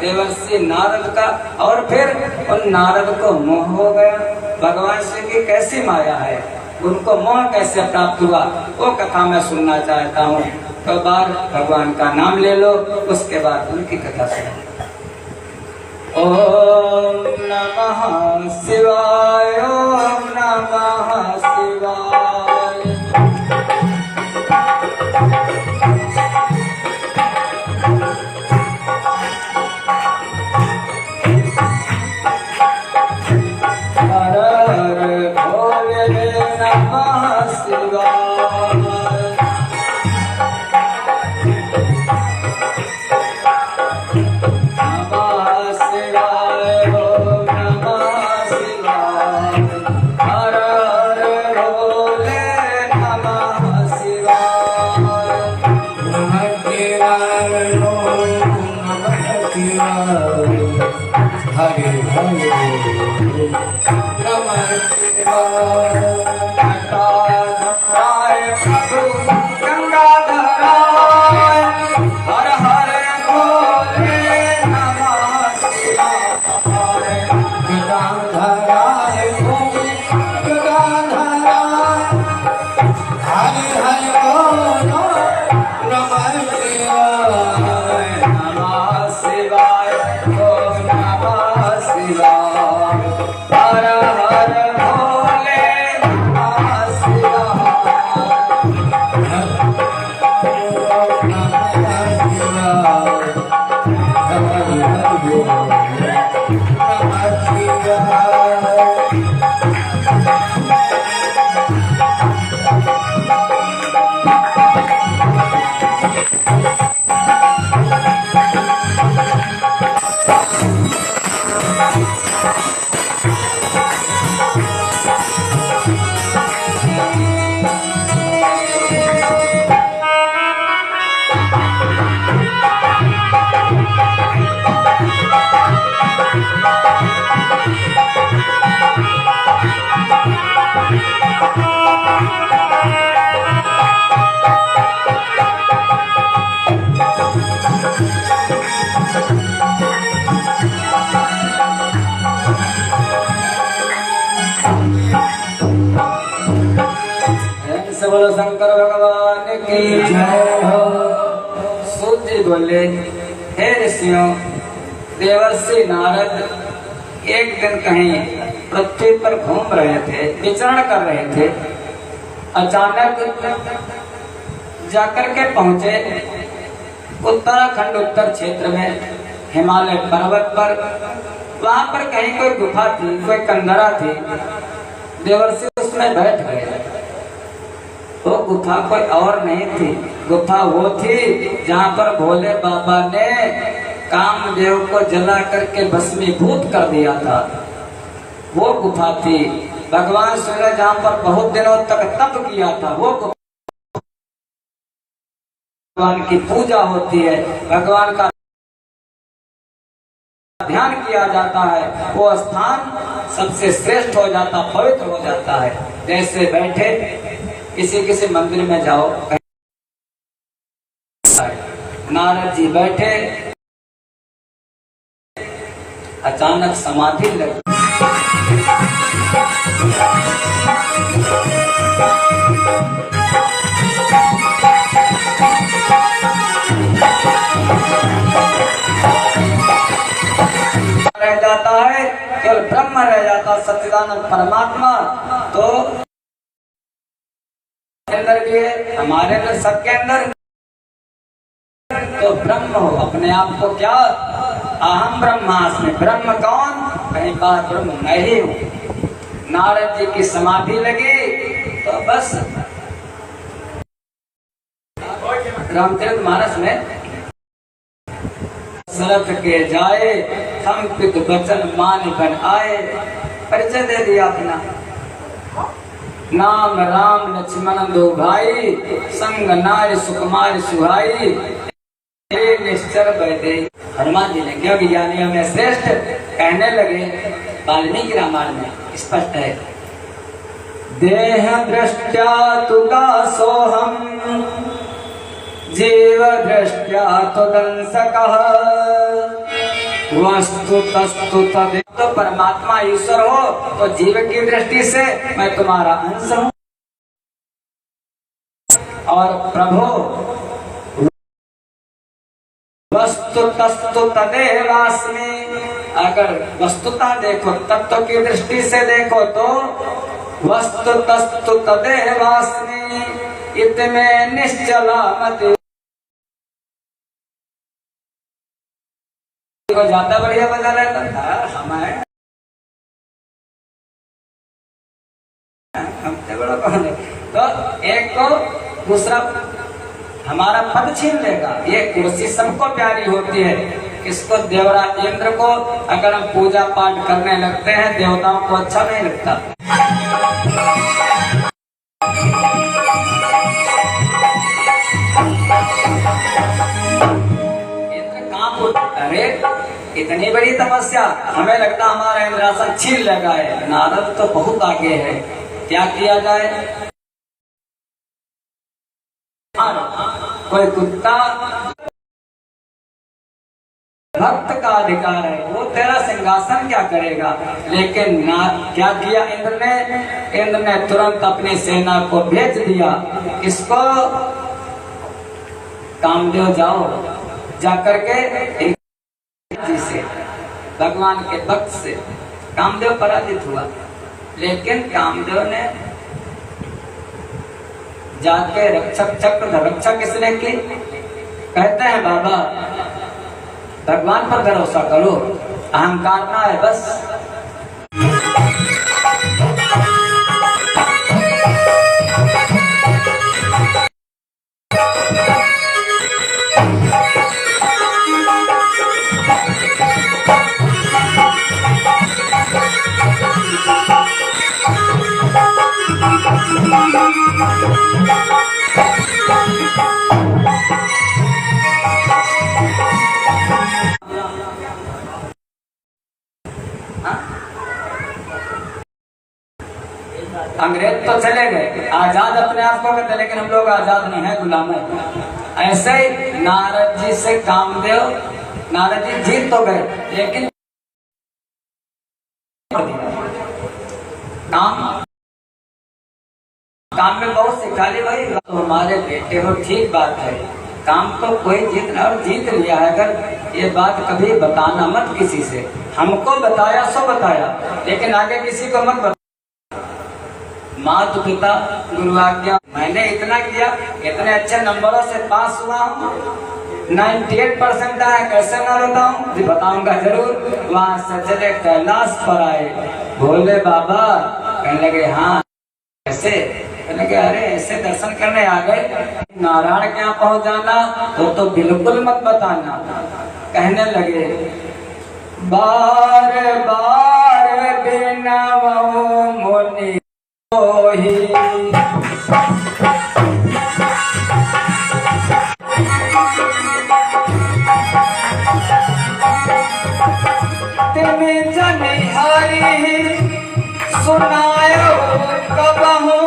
देवर्षि नारद का, और फिर उन नारद को मोह हो गया। भगवान शिव की कैसी माया है, उनको मोह कैसे प्राप्त हुआ, वो कथा मैं सुनना चाहता हूँ। तो बार भगवान का नाम ले लो, उसके बाद उनकी कथा सुनो। ओम नमः शिवाय, ओम नमः शिवाय। हर हर भोले नमः शिवाय। बोलो शंकर भगवान की जय हो। सूत जी बोले, हे ऋषियों, देवर्षि नारद एक दिन कहीं पृथ्वी पर घूम रहे थे, विचरण कर रहे थे। अचानक जाकर के पहुंचे उत्तराखंड उत्तर क्षेत्र में, हिमालय पर्वत पर। वहां पर कहीं कोई गुफा थी, कोई कंदरा थी। देवर्षि उसमें बैठ गए। वो गुफा कोई और नहीं थी, गुफा वो थी जहाँ पर भोले बाबा ने कामदेव को जला करके भस्मीभूत कर दिया था। वो गुफा थी। भगवान शिव ने जहाँ पर बहुत दिनों तक तप किया था, वो भगवान की पूजा होती है, भगवान का ध्यान किया जाता है, वो स्थान सबसे श्रेष्ठ हो जाता, पवित्र हो जाता है। जैसे बैठे किसी मंदिर में जाओ, नारद जी बैठे, अचानक समाधि लगी। ऐसा सच्चिदानंद परमात्मा तो अंदर भी है, हमारे अंदर, सबके अंदर। तो ब्रह्म हो, अपने आप को क्या, अहम ब्रह्मास्मि, ब्रह्म कौन, कहीं बार ब्रह्म मैं ही हूँ। नारद जी की समाधि लगी तो बस रामचरितमानस में सरथ के जाए हम पित बचन मान बन आए, परिचय दे दिया अपना। नाम राम लक्ष्मण दो भाई, संग नारी सुकुमार सुहाई, निश्चर बैठे। हनुमान जी ने, क्योंकि ज्ञानियों में श्रेष्ठ कहने लगे, वाल्मीकि रामायण में स्पष्ट है, देह दृष्टया तुका सोहम, जीव दृष्टया तुदंसकः, वस्तु तस्तु तद। तो परमात्मा ईश्वर हो तो जीव की दृष्टि से मैं तुम्हारा अंश हूँ, और प्रभु वस्तु तस्तु तदेवास्मि, अगर वस्तुतः देखो, तत्व की दृष्टि से देखो तो वस्तु तस्तु तदेवास्मि, इतमे निश्चला मति। को ज्यादा बढ़िया बजा रहता था हमें, हमसे बड़ा कौन है। तो एक को दूसरा हमारा पद छीन लेगा। ये कुर्सी सबको प्यारी होती है, इसको देवराज इंद्र को अगर हम पूजा पाठ करने लगते हैं, देवताओं को अच्छा नहीं लगता। इंद्र कहाँ को, अरे इतनी बड़ी तपस्या, हमें लगता हमारा इंद्रासन छीन लगा है। नारद तो बहुत आगे है, क्या किया जाए। कोई कुत्ता भक्त का अधिकार है, वो तेरा सिंहासन क्या करेगा। लेकिन क्या किया इंद्र ने तुरंत अपनी सेना को भेज दिया। इसको कामदेव जाओ, जाकर के जी से, भगवान के भक्त से कामदेव पराजित हुआ। लेकिन कामदेव ने जाके रक्षक चक्र, रक्षा किसने की, कहते हैं बाबा भगवान पर भरोसा करो, अहंकार ना है बस। अंग्रेज तो चले गए, आजाद अपने आप को कहते, लेकिन हम लोग आजाद नहीं है, गुलाम है। ऐसे ही नारद जी से कामदेव, नारद जी जीत तो गए, लेकिन काम में बहुत सिखा ली भाई। तो हमारे बेटे हो, ठीक बात है, काम तो कोई जीतना, और जीत लिया है। अगर ये बात कभी बताना मत किसी से, हमको बताया सो बताया, लेकिन आगे किसी को मत बता। माता पिता गुरु आज्ञा, मैंने इतना किया, इतने अच्छे नंबरों से पास हुआ हूँ, 98% आया, कैसे ना बताऊं, जी बताऊंगा जरूर। वहाँ से चले कैलाश पर आए, भोले बाबा कहने लगे हाँ कैसे, कहने लगे अरे ऐसे दर्शन करने आ गए, नारायण के यहाँ पहुँच जाना तो बिल्कुल मत बताना। कहने लगे बार बार बिना मुनि तुम्हें जनिहारी सुनायो कबहू,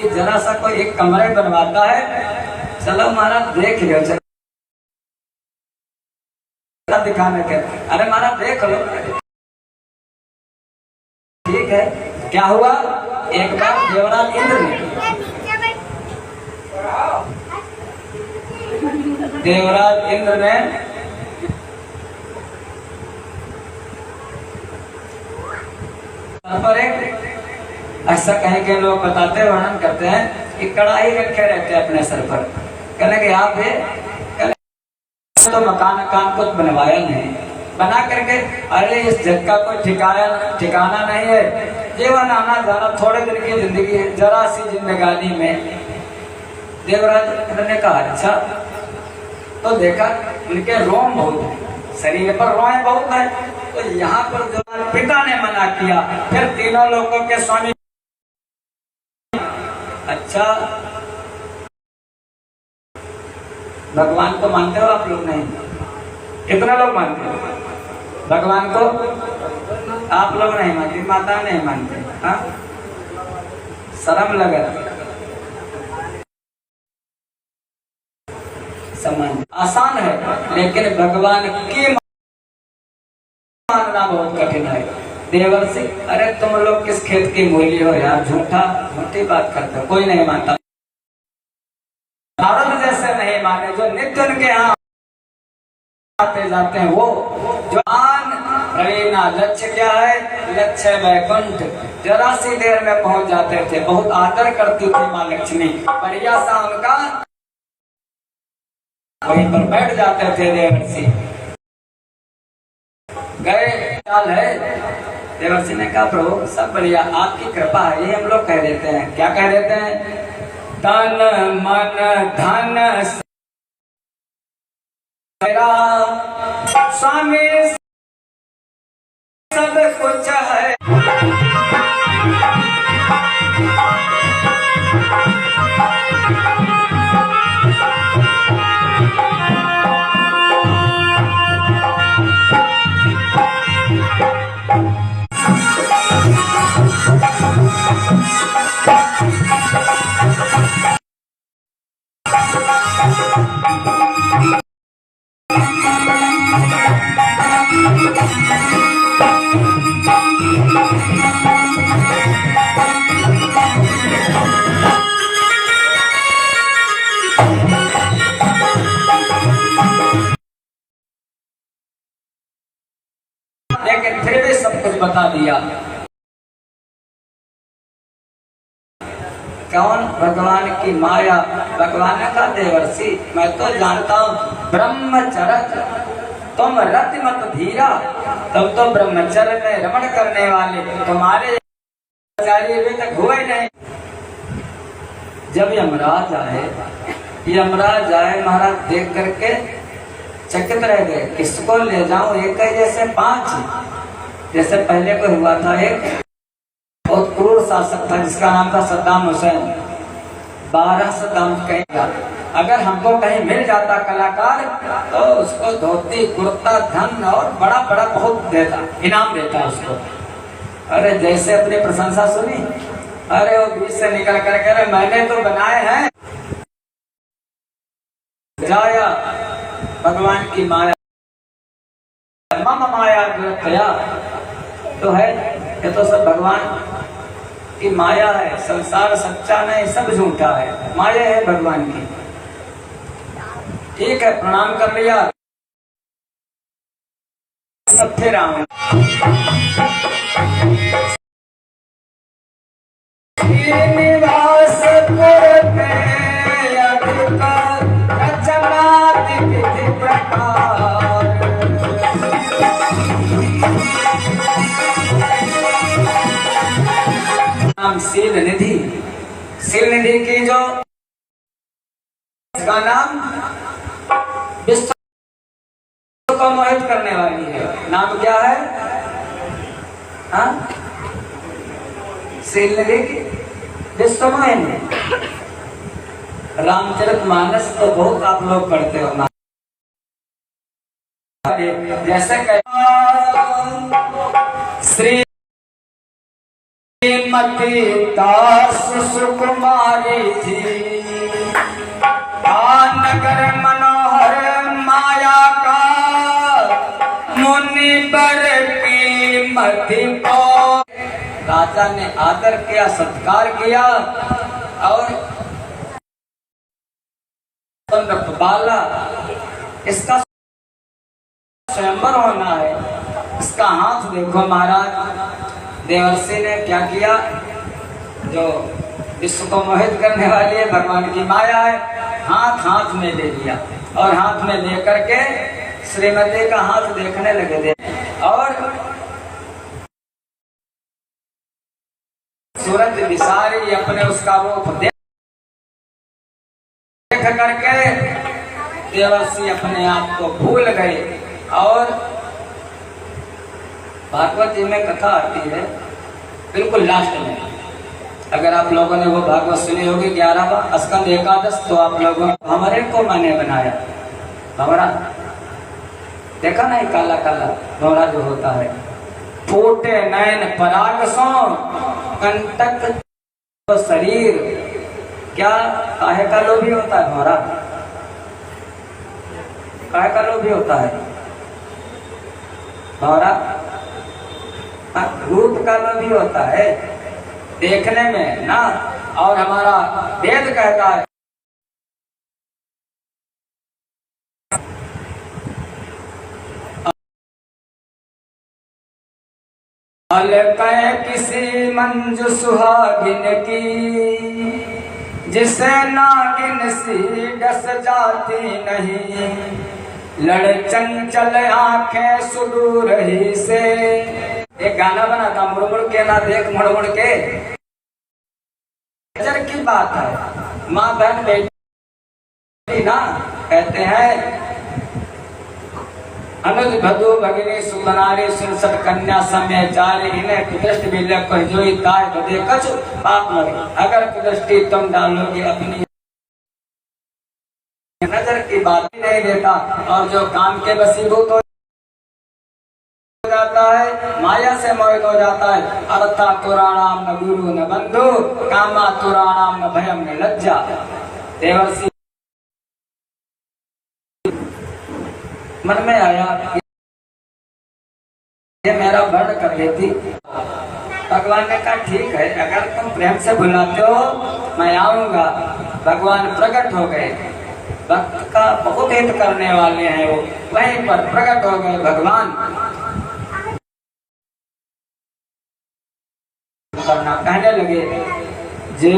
जरा सा कोई एक कमरे बनवाता है। चलो महाराज देख लो, चलो दिखाने के, अरे महाराज देख लो। ठीक है, क्या हुआ, एक बार देवराज इंद्र ने पर एक ऐसा कहीं के लोग बताते हैं, वर्णन करते हैं कि कड़ाही रखे रहते हैं अपने सर पर। कहने के यहाँ पे तो मकान कुछ बनवाया नहीं, बना करके अरे इस जग का कोई ठिकाना नहीं है, जीवन आना जाना, थोड़े दिन की जिंदगी है, जरा सी जिंदगानी में। देवराज ने कहा अच्छा, तो देखा उनके रोम बहुत है, शरीर पर रोए बहुत है, तो यहाँ पर जो पिता ने मना किया, फिर तीनों लोगों के स्वामी। अच्छा, भगवान को मानते हो आप लोग? नहीं, कितना लोग मानते हो भगवान को? आप लोग नहीं मानते, माता नहीं मानते। हाँ, शर्म लगे, सम्मान आसान है, लेकिन भगवान की मानना बहुत कठिन है। देवर्षि, अरे तुम लोग किस खेत की मूली हो यार, झूठी बात करते हो, कोई नहीं मानता। नारद जैसे नहीं माने, जो नित्य उनके यहाँ आते जाते हैं, वो जो प्रवीणा। लक्ष्य क्या है? लक्ष्य वैकुंठ। जरा सी देर में पहुंच जाते थे, बहुत आदर करती थी माँ लक्ष्मी, बढ़िया सा उनका वहीं पर बैठ जाते थे देवर्षि। गए चाल है, देवर्षि ने कहा प्रभु सब बढ़िया, आपकी कृपा है, ये हम लोग कह देते हैं। क्या कह देते हैं? तन मन धन मेरा स्वामी सब कुछ है। लेकिन फिर भी सब कुछ बता दिया। कौन? भगवान की माया। भगवान ने कहा देवर्षि मैं तो जानता हूँ ब्रह्मचरज, तुम रति मत धीरा, तब तो ब्रह्मचर्य में रमण करने वाले तुम्हारे अभी तक हुए नहीं। जब यमराज आए महाराज देख करके चकित रह गए, किसको ले जाऊं? एक है जैसे पांच, जैसे पहले को हुआ था एक बहुत क्रूर शासक था जिसका नाम था सद्दाम हुसैन। 12 सद्दाम कहेगा, अगर हमको कहीं मिल जाता कलाकार तो उसको धोती कुर्ता धन और बड़ा बड़ा बहुत देता, इनाम देता उसको। अरे जैसे अपनी प्रशंसा सुनी, अरे वो बीच से निकल कर कह रहे मैंने तो बनाए हैं। जाया भगवान की माया, मम माया क्या तो है, ये तो सब भगवान की माया है। संसार सच्चा नहीं, सब झूठा है, माया है भगवान की। ठीक है, प्रणाम कर लिया, सब फिर आऊं। निवास नाम शील निधि की जो इसका नाम विश्व को मोहित करने वाली है। नाम क्या है? हाँ, शील निधि की विश्व मोहिनी। रामचरितमानस तो बहुत आप लोग पढ़ते हो, जैसे श्री श्रीमती दास सुकुमारी थी। नगर मनोहर माया का मुनि बर की मति को। राजा ने आदर किया, सत्कार किया और बाला इसका स्वयंवर होना है, इसका हाथ देखो। महाराज देवर्षि ने क्या किया, जो विश्व को मोहित करने वाली है भगवान की माया है, हाथ हाथ में ले लिया और हाथ में लेकर के श्रीमती का हाथ देखने लगे थे। और सूरज विसारी अपने उसका रूप देख करके देवर्षि अपने आप को भूल गए। और भागवत जी में कथा आती है बिल्कुल लास्ट में, अगर आप लोगों ने वो भागवत सुनी होगी 11वां स्कंद एकादश, तो आप लोगों हमारे को मैंने बनाया भंवरा, देखा ना, काला काला भंवरा जो होता है, फूटे नयन पराग सो कंटक शरीर, क्या काहे का लोभी होता है भंवरा, काहे का लोभी होता है भंवरा, रूप का लोभी होता है देखने में ना। और हमारा वेद कहता है कहे किसी मंजू सुहागिन की, जिसे नागिन सी डस जाती नहीं, लड़ चंचल आंखें सुदूर ही से। एक गाना बना था, मुड़ मुड़ के ना देख मुड़ मुड़ के, नजर की बात है। माँ बहन बेटी ना कहते हैं, अनुज भदु भगिनी सुमनारी सुनसठ कन्या समय चारे, इन्हें कुदृष्टि मिले कोई जोई ताय बदे कछ पाप लगे, अगर कुदृष्टि तुम डालोगे अपनी नजर की बात ही नहीं देता। और जो काम के वशीभूत हो जाता है, माया से मोहित हो जाता है, अर्था तुराणाम न गुरु न बंधु, कामा तुराणाम न भयम न लज्जा। देवर्षि मन में आया ये मेरा वर्ण कर लेती। भगवान ने कहा ठीक है, अगर तुम प्रेम से बुलाते हो मैं आऊंगा। भगवान प्रकट हो गए, भक्त का बहुत हित करने वाले हैं वो, वहीं पर प्रकट हो गए भगवान। करना कहने लगे, जे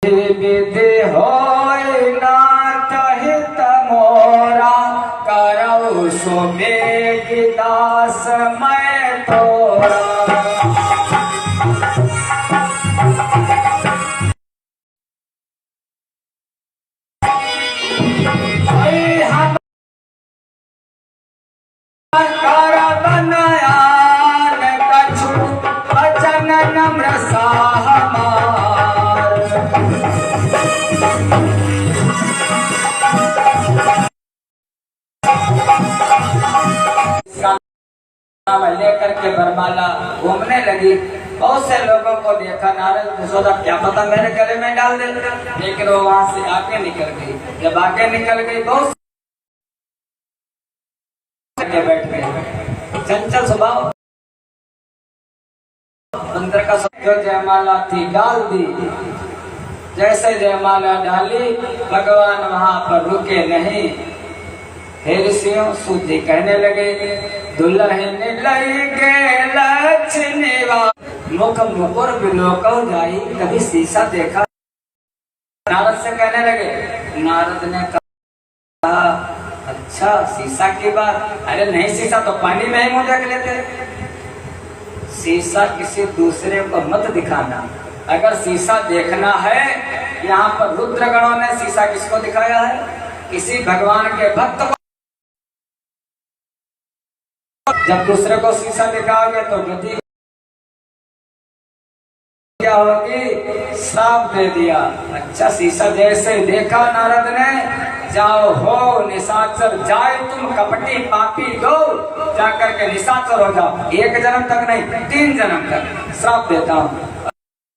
विधि होय ना तहित मोरा, करौ सो बेगी दास मैं तोरा। नम्र लेकर के बरमाला घूमने लगी। बहुत से लोगों को देखा, नारद सोचा क्या पता मेरे गले में डाल दे, लेकिन वो वहां से आगे निकल गई। जब आगे निकल गई बहुत बैठ गए, चंचल स्वभाव, अंदर का जो जयमाला थी डाल दी। जैसे जयमाला डाली भगवान वहां पर रुके नहीं। हे ऋषियों, सूजी कहने लगे, दुल्हन लगे लक्ष्मी मुख मुकुर बिलोक जाई, कभी शीशा देखा? नारद से कहने लगे। नारद ने कहा अच्छा शीशा की बात, अरे नहीं शीशा तो पानी में ही मुंह देख लेते। शीशा किसी दूसरे को मत दिखाना। अगर शीशा देखना है, यहाँ पर रुद्रगणों ने शीशा किसको दिखाया है? किसी भगवान के भक्त को। जब दूसरे को शीशा दिखाओगे तो गति क्या होगी? श्राप दे दिया। अच्छा शीशा जैसे देखा नारद ने, जाओ हो निशाचर जाए तुम कपटी पापी दो, जाकर के निशाचर हो जाओ, 1 जन्म तक नहीं 3 जन्म तक श्राप देता हूँ।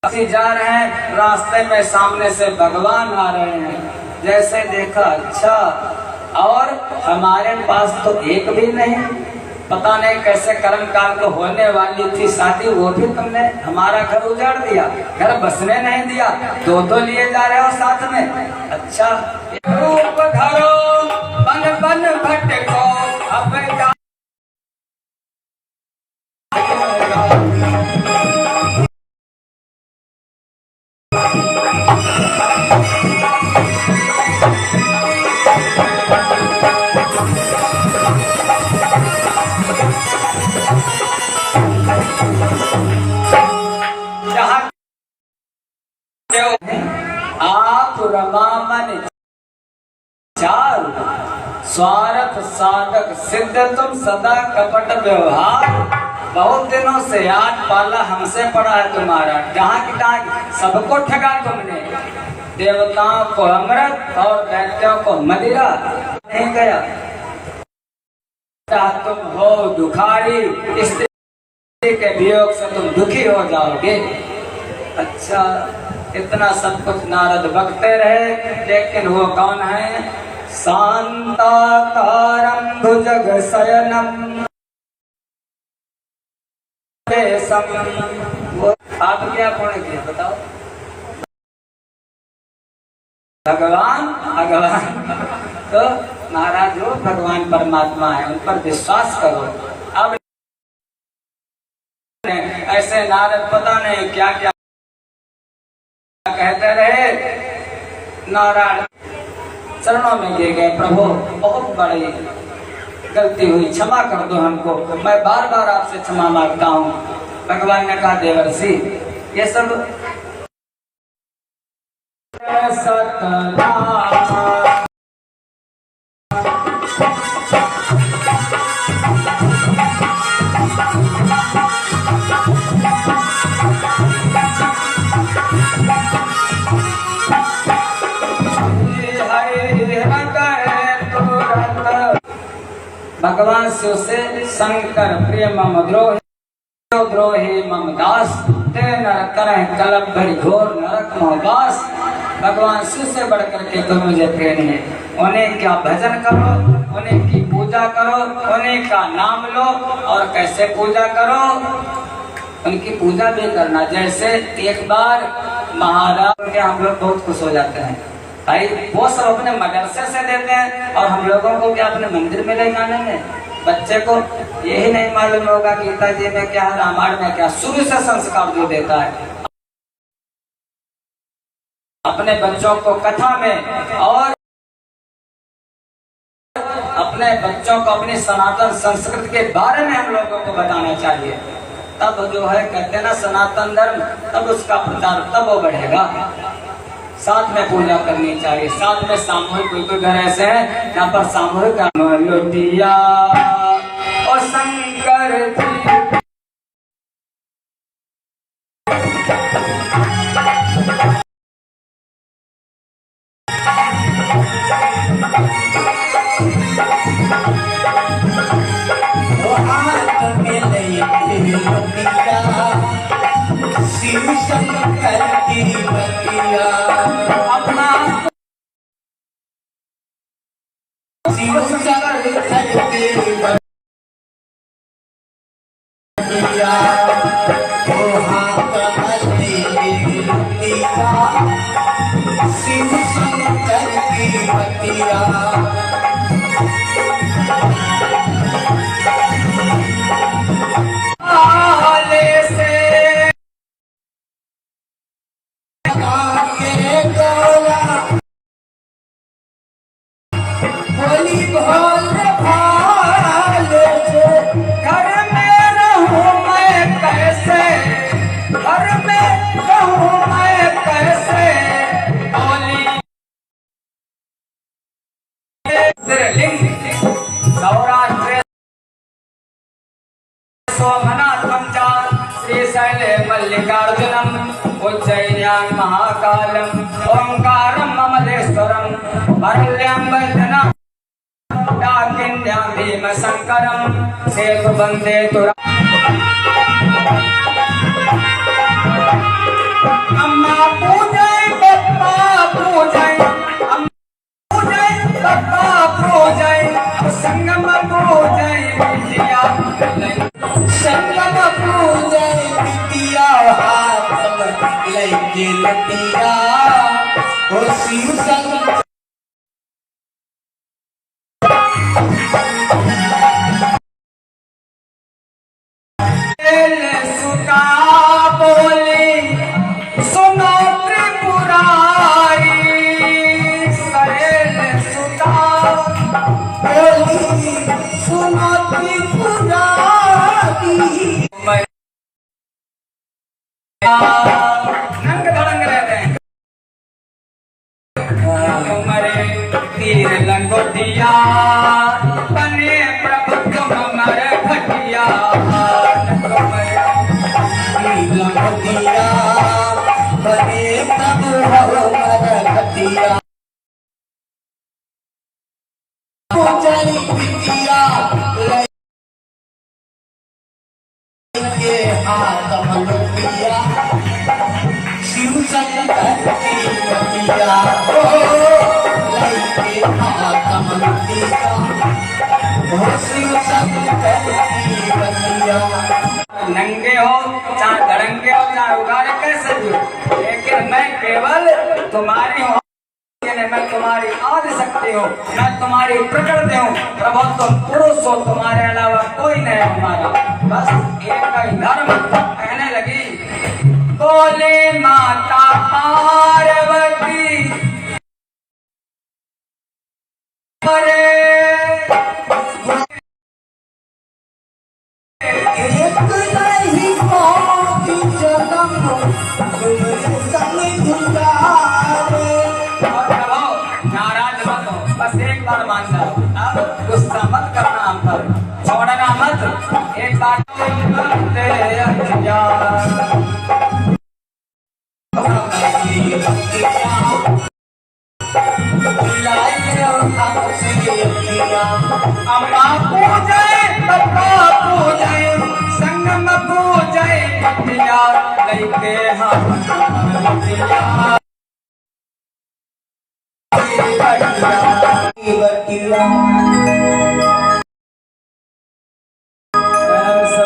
ਅਸੀਂ जा रहे हैं, रास्ते में सामने से भगवान आ रहे हैं, जैसे देखा अच्छा, और हमारे पास तो एक भी नहीं, पता नहीं कैसे कर्म काल को होने वाली थी शादी, वो भी तुमने हमारा घर उजाड़ दिया, घर बसने नहीं दिया, 2 लिए जा रहे हो साथ में। अच्छा रूप धरो बन बन भटको अब आप रमामन चाल स्वार्थ साधक सिद्ध तुम सदा कपट व्यवहार, बहुत दिनों से याद पाला हमसे पड़ा है तुम्हारा, जहाँ की तहाँ सबको ठगा तुमने, देवताओं को अमृत और दैत्यों को मदिरा नहीं गया, तुम हो दुखारी, इस के वियोग से तुम दुखी हो जाओगे। अच्छा इतना सब कुछ नारद बकते रहे, लेकिन वो कौन है? शांताकारं भुजग शयनम वो आप क्या पुण्य किए बताओ? भगवान तो महाराज हो, भगवान परमात्मा है, उन पर विश्वास करो। अब ऐसे नारद पता नहीं क्या क्या कहते रहे, नारायण चरणों में गिर गए, प्रभु बहुत बड़ी गलती हुई, क्षमा कर दो हमको, मैं बार बार आपसे क्षमा मांगता हूँ। भगवान ने कहा देवर्षि ये सब भगवान शिव से शंकर प्रिय मम द्रोही मम दास, तेन तरह कलप भरी घोर नरक मोहबास। भगवान शिव से बढ़कर के तो मुझे प्रेम है, उन्हें क्या भजन करो, उन्हें की पूजा करो, उन्हें का नाम लो, और कैसे पूजा करो, उनकी पूजा भी करना। जैसे एक बार महाराज के हम लोग बहुत खुश हो जाते हैं भाई, वो सब अपने मदरसे से देते हैं और हम लोगों को क्या अपने मंदिर में ले जाने में। बच्चे को यही नहीं मालूम होगा गीता जी में क्या, रामायण में क्या, शुरू से संस्कार जो देता है अपने बच्चों को कथा में, और अपने बच्चों को अपनी सनातन संस्कृति के बारे में हम लोगों को बताना चाहिए। तब जो है कहते ना सनातन धर्म, तब उसका प्रचार तब वो बढ़ेगा। साथ में पूजा करनी चाहिए, साथ में सामूहिक, कोई घर ऐसे है यहाँ पर सामूहिक लोटिया और शंकर जी शिव शंकर की बतिया, अपना शिव शंकर की बतिया, ओ हाथ बतिया, शिव शंकर की बतिया। मल्लिकार्जुनम उज्जयिन्यां महाकालम ओंकारम ममलेश्वरम वरल्यं वैद्यनाथ किन्या भीम शंकरम सेतु बंदे तुरा अम्मा पूजय पप्पा पूजय पप्पा पूजय संगम पूजय विद्या संगम पूजय विद्या हाथ लैके लटिया हो शिव संग सुता बोले सुनो त्रिपुरारी सरेल सुता बोली सुनो त्रिपुरारी नंग धड़ंग रहते हैं हमारे तीर लंगोटिया बने प्रभु तुम हमारे घटिया लंगोटिया बने प्रभु हमारा घटिया पूजय विद्या लैके हाथ मलुटिया शिव शंकर की बतिया हो लैके हाथ मलुटिया हो शिव शंकर की बतिया नंगे हो चाहे धड़ंगे हो चाहे उगाड़े कैसे भी हो लेकिन मैं केवल तुम्हारी हूँ मैं तुम्हारी आदि शक्ति हूँ मैं तुम्हारी प्रकृति हूँ प्रभु तुम पुरुष हो तुम्हारे अलावा कोई नहीं हमारा बस एक ही धर्म कहने लगी बोले माता पार्वती अरे एक नहीं मौत जन्म तुम्हारे संग गुजारे नाराज मत हो बस एक बार मान जाओ अब गुस्सा मत करना हम पर छोड़ना मत एक बार दे अखिया अम्मा पूजय पप्पा पूजय संगम पूजय पतिया लैके हाथ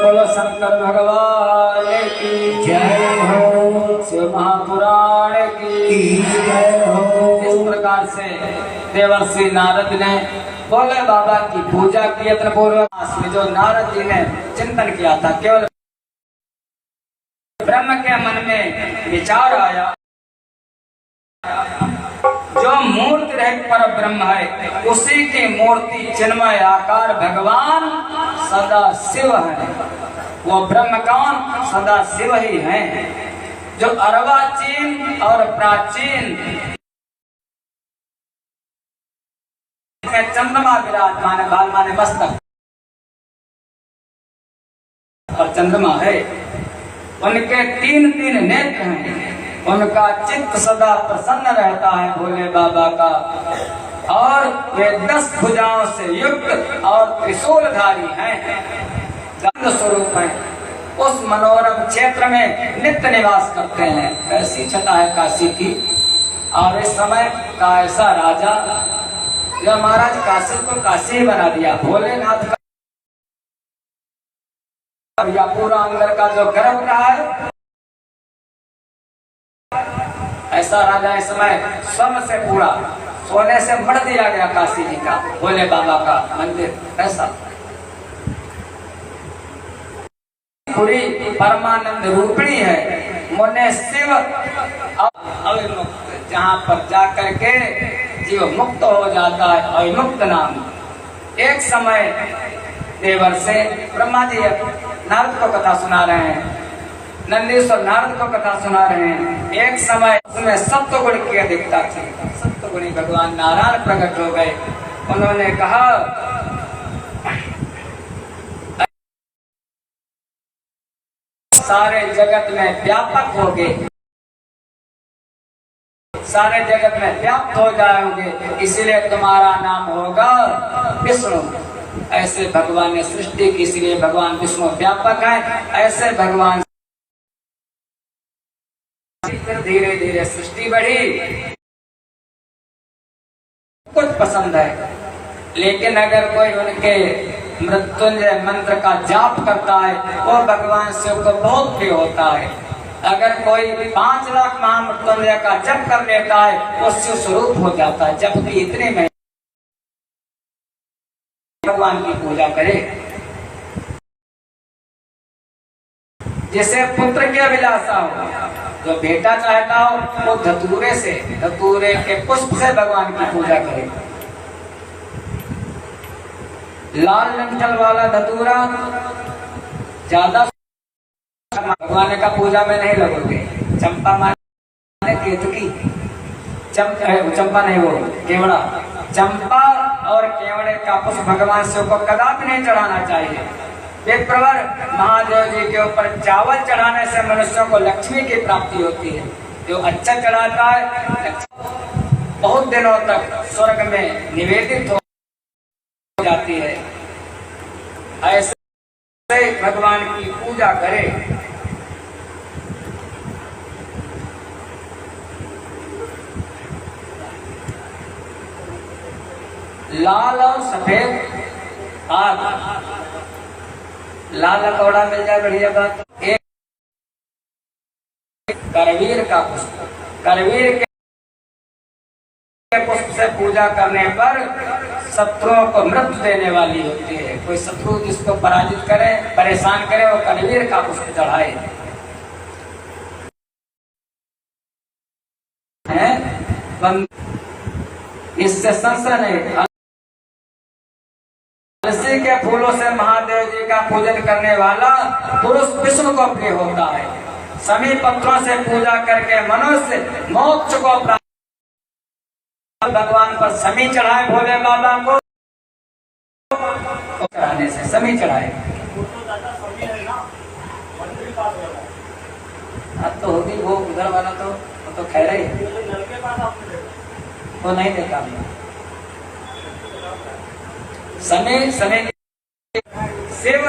बोलो शंकर भगवान की जय हो शिव महापुराण की जय हो इस प्रकार से देवर्षि नारद ने भोले बाबा की पूजा की यत्न पूर्वक में जो नारद जी ने चिंतन किया था केवल ब्रह्म के मन में विचार आया जो मूर्ति रहित पर ब्रह्म है उसी की मूर्ति चिन्मय आकार भगवान सदा शिव है वो ब्रह्म कौन सदा शिव ही है जो अर्वाचीन और प्राचीन चंद्रमा विराजमान है बाल माने मस्तक और चंद्रमा है उनके तीन तीन नेत्र हैं उनका चित्त सदा प्रसन्न रहता है भोले बाबा का और वे 10 भुजाओं से युक्त और त्रिशूलधारी हैं गंध स्वरूप हैं उस मनोरम क्षेत्र में नित्य निवास करते हैं ऐसी छटा है काशी की और इस समय का ऐसा राजा जो महाराज काशी को काशी बना दिया भोलेनाथ का या पूरा अंदर का जो गर्भ रहा है ऐसा राजा इस समय स्वर्ण से पूरा सोने से मढ़ दिया गया काशी जी का भोले बाबा का मंदिर ऐसा पूरी परमानंद रूपिणी है मुने शिव अविमुक्त जहाँ पर जाकर के जीव मुक्त हो जाता है अविमुक्त नाम एक समय देवर से ब्रह्मा जी नारद को कथा सुना रहे हैं नंदीश्वर नारद को कथा सुना रहे हैं एक समय उसमें सत्व गुण की अधिकता थी सत्व गुणी भगवान नारायण प्रकट हो गए उन्होंने कहा सारे जगत में व्यापक हो गए सारे जगत में व्याप्त हो जाओगे, इसीलिए तुम्हारा नाम होगा विष्णु। ऐसे भगवान ने सृष्टि की, इसलिए भगवान विष्णु व्यापक है। ऐसे भगवान धीरे धीरे सृष्टि बढ़ी, कुछ पसंद है, लेकिन अगर कोई उनके मृत्युंजय मंत्र का जाप करता है वो भगवान शिव को बहुत प्रिय होता है। अगर कोई 5 लाख महामृत्युंजय का जप कर लेता है वो शिव स्वरूप हो जाता है। जप की इतने में भगवान की पूजा करे। जैसे पुत्र की अभिलाषा हो, जो बेटा चाहता हो वो धतूरे के पुष्प से भगवान की पूजा करे। लाल डंठल वाला धतूरा ज्यादा भगवान का पूजा में नहीं लगोगे। चंपा माने केतकी, चंपा नहीं, वो केवड़ा। चंपा और केवड़े का पुष्प भगवान शिव को कदापि नहीं चढ़ाना चाहिए। विप्रवर महादेव जी के ऊपर चावल चढ़ाने से मनुष्यों को लक्ष्मी की प्राप्ति होती है। जो अच्छा चढ़ाता है बहुत दिनों तक स्वर्ग में निवेदित हो जाती है। ऐसे भगवान की पूजा करे। लाल और सफेद आग, लाल कौड़ा मिल जाए बढ़िया बात। एक करवीर का पुष्प, करवीर के पुष्प से पूजा करने पर शत्रुओं को मृत्यु देने वाली होती है। कोई शत्रु जिसको पराजित करे, परेशान करे, वो करवीर का पुष्प चढ़ाए। इससे संशय नहीं। तुलसी के फूलों से महादेव जी का पूजन करने वाला पुरुष विष्णु को प्रिय होता है। समी पत्रों से पूजा करके मनुष्य मोक्ष को प्राप्त। भगवान पर समी चढ़ाए भोले बाबा को, चढ़ाने से समी चढ़ाए। अब तो होगी वो उधर वाला, तो खैर ही वो नहीं देखा। समय शिव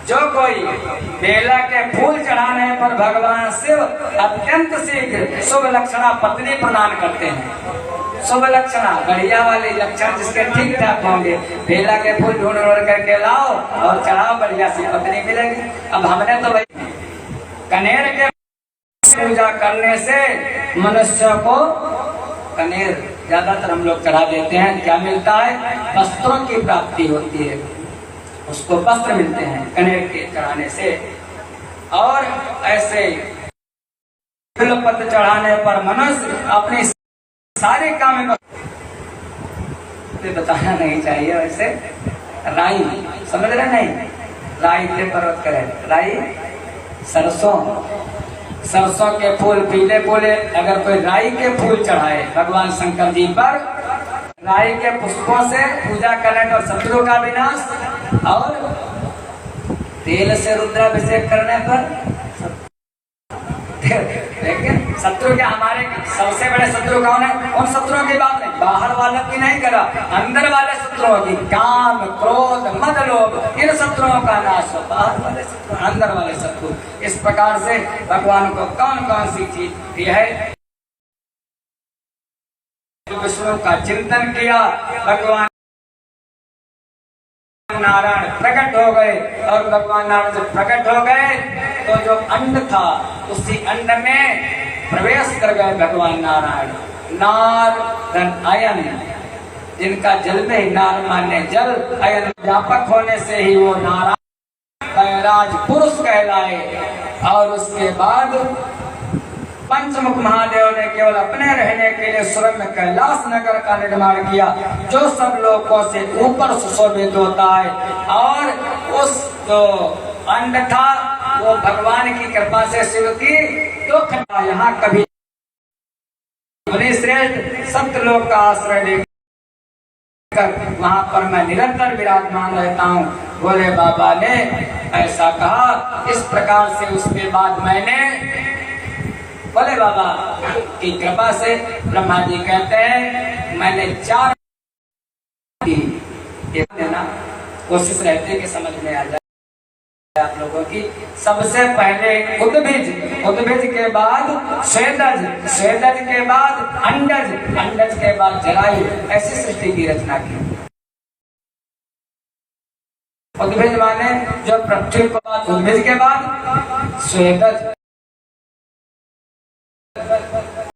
जो कोई बेला के फूल चढ़ाने पर भगवान शिव अत्यंत शीघ्र शुभ लक्षणा पत्नी प्रदान करते हैं। शुभ लक्षणा बढ़िया वाली लक्षण जिसके ठीक ठाक होंगे, बेला के फूल ढूंढ करके लाओ और चढ़ाओ, बढ़िया सी पत्नी मिलेगी। अब हमने तो भाई कनेर के पूजा करने से मनुष्य को, कनेर ज्यादातर हम लोग चढ़ा देते हैं, क्या मिलता है? वस्त्रों की प्राप्ति होती है, उसको वस्त्र मिलते हैं कनेर के चढ़ाने से। और ऐसे बिल्वपत्र चढ़ाने पर मनुष्य अपनी सारे काम बताना नहीं चाहिए। वैसे राई समझ रहे नहीं, राई से पर्वत करे, राई सरसों के फूल पीले पीले, अगर कोई राई के फूल चढ़ाए भगवान शंकर जी पर, राई के पुष्पों से पूजा करने पर शत्रु का विनाश, और तेल से रुद्राभिषेक करने पर लेकिन शत्रु के हमारे सबसे बड़े शत्रु कौन है? उन शत्रुओं की बात नहीं, बाहर वालों की नहीं करा, अंदर वाले शत्रुओं की, काम क्रोध मद लोभ, इन शत्रुओं का नाश हो। बाहर वाले शत्रु, अंदर वाले शत्रु। इस प्रकार से भगवान को कौन कौन सी चीज दी है? विष्णु का चिंतन किया, भगवान नारायण प्रकट हो गए, और भगवान नारायण जब प्रकट हो गए तो जो अंड था उसी अंड में प्रवेश कर गए भगवान नारायण। नार धन अयन, जिनका जल में ही नार माने जल, अयन व्यापक होने से ही वो नारायण बैराज पुरुष कहलाए। और उसके बाद पंचमुख महादेव ने केवल अपने रहने के लिए स्वर्ग में कैलाश नगर का निर्माण किया, जो सब लोगों से ऊपर सुशोभित होता है। और उस जो अंड था वो भगवान की कृपा से शिव की दुख था। यहाँ कभी श्रेष्ठ सत्यलोक का आश्रय लेकर वहाँ पर मैं निरंतर विराजमान रहता हूँ। भोले बाबा ने ऐसा कहा। इस प्रकार से उसके बाद मैंने बोले बाबा की कृपा से ब्रह्मा जी कहते हैं मैंने 4 देना कोशिश रहती है कि समझ में आ जाए आप लोगों की। सबसे पहले उद्भिज के बाद स्वेदज, स्वेदज के बाद अंडज, अंडज के बाद जरायु, ऐसी सृष्टि की रचना की। उद्भिज माने जो पृथ्वी के बाद, उद्भिज के बाद स्वेदज,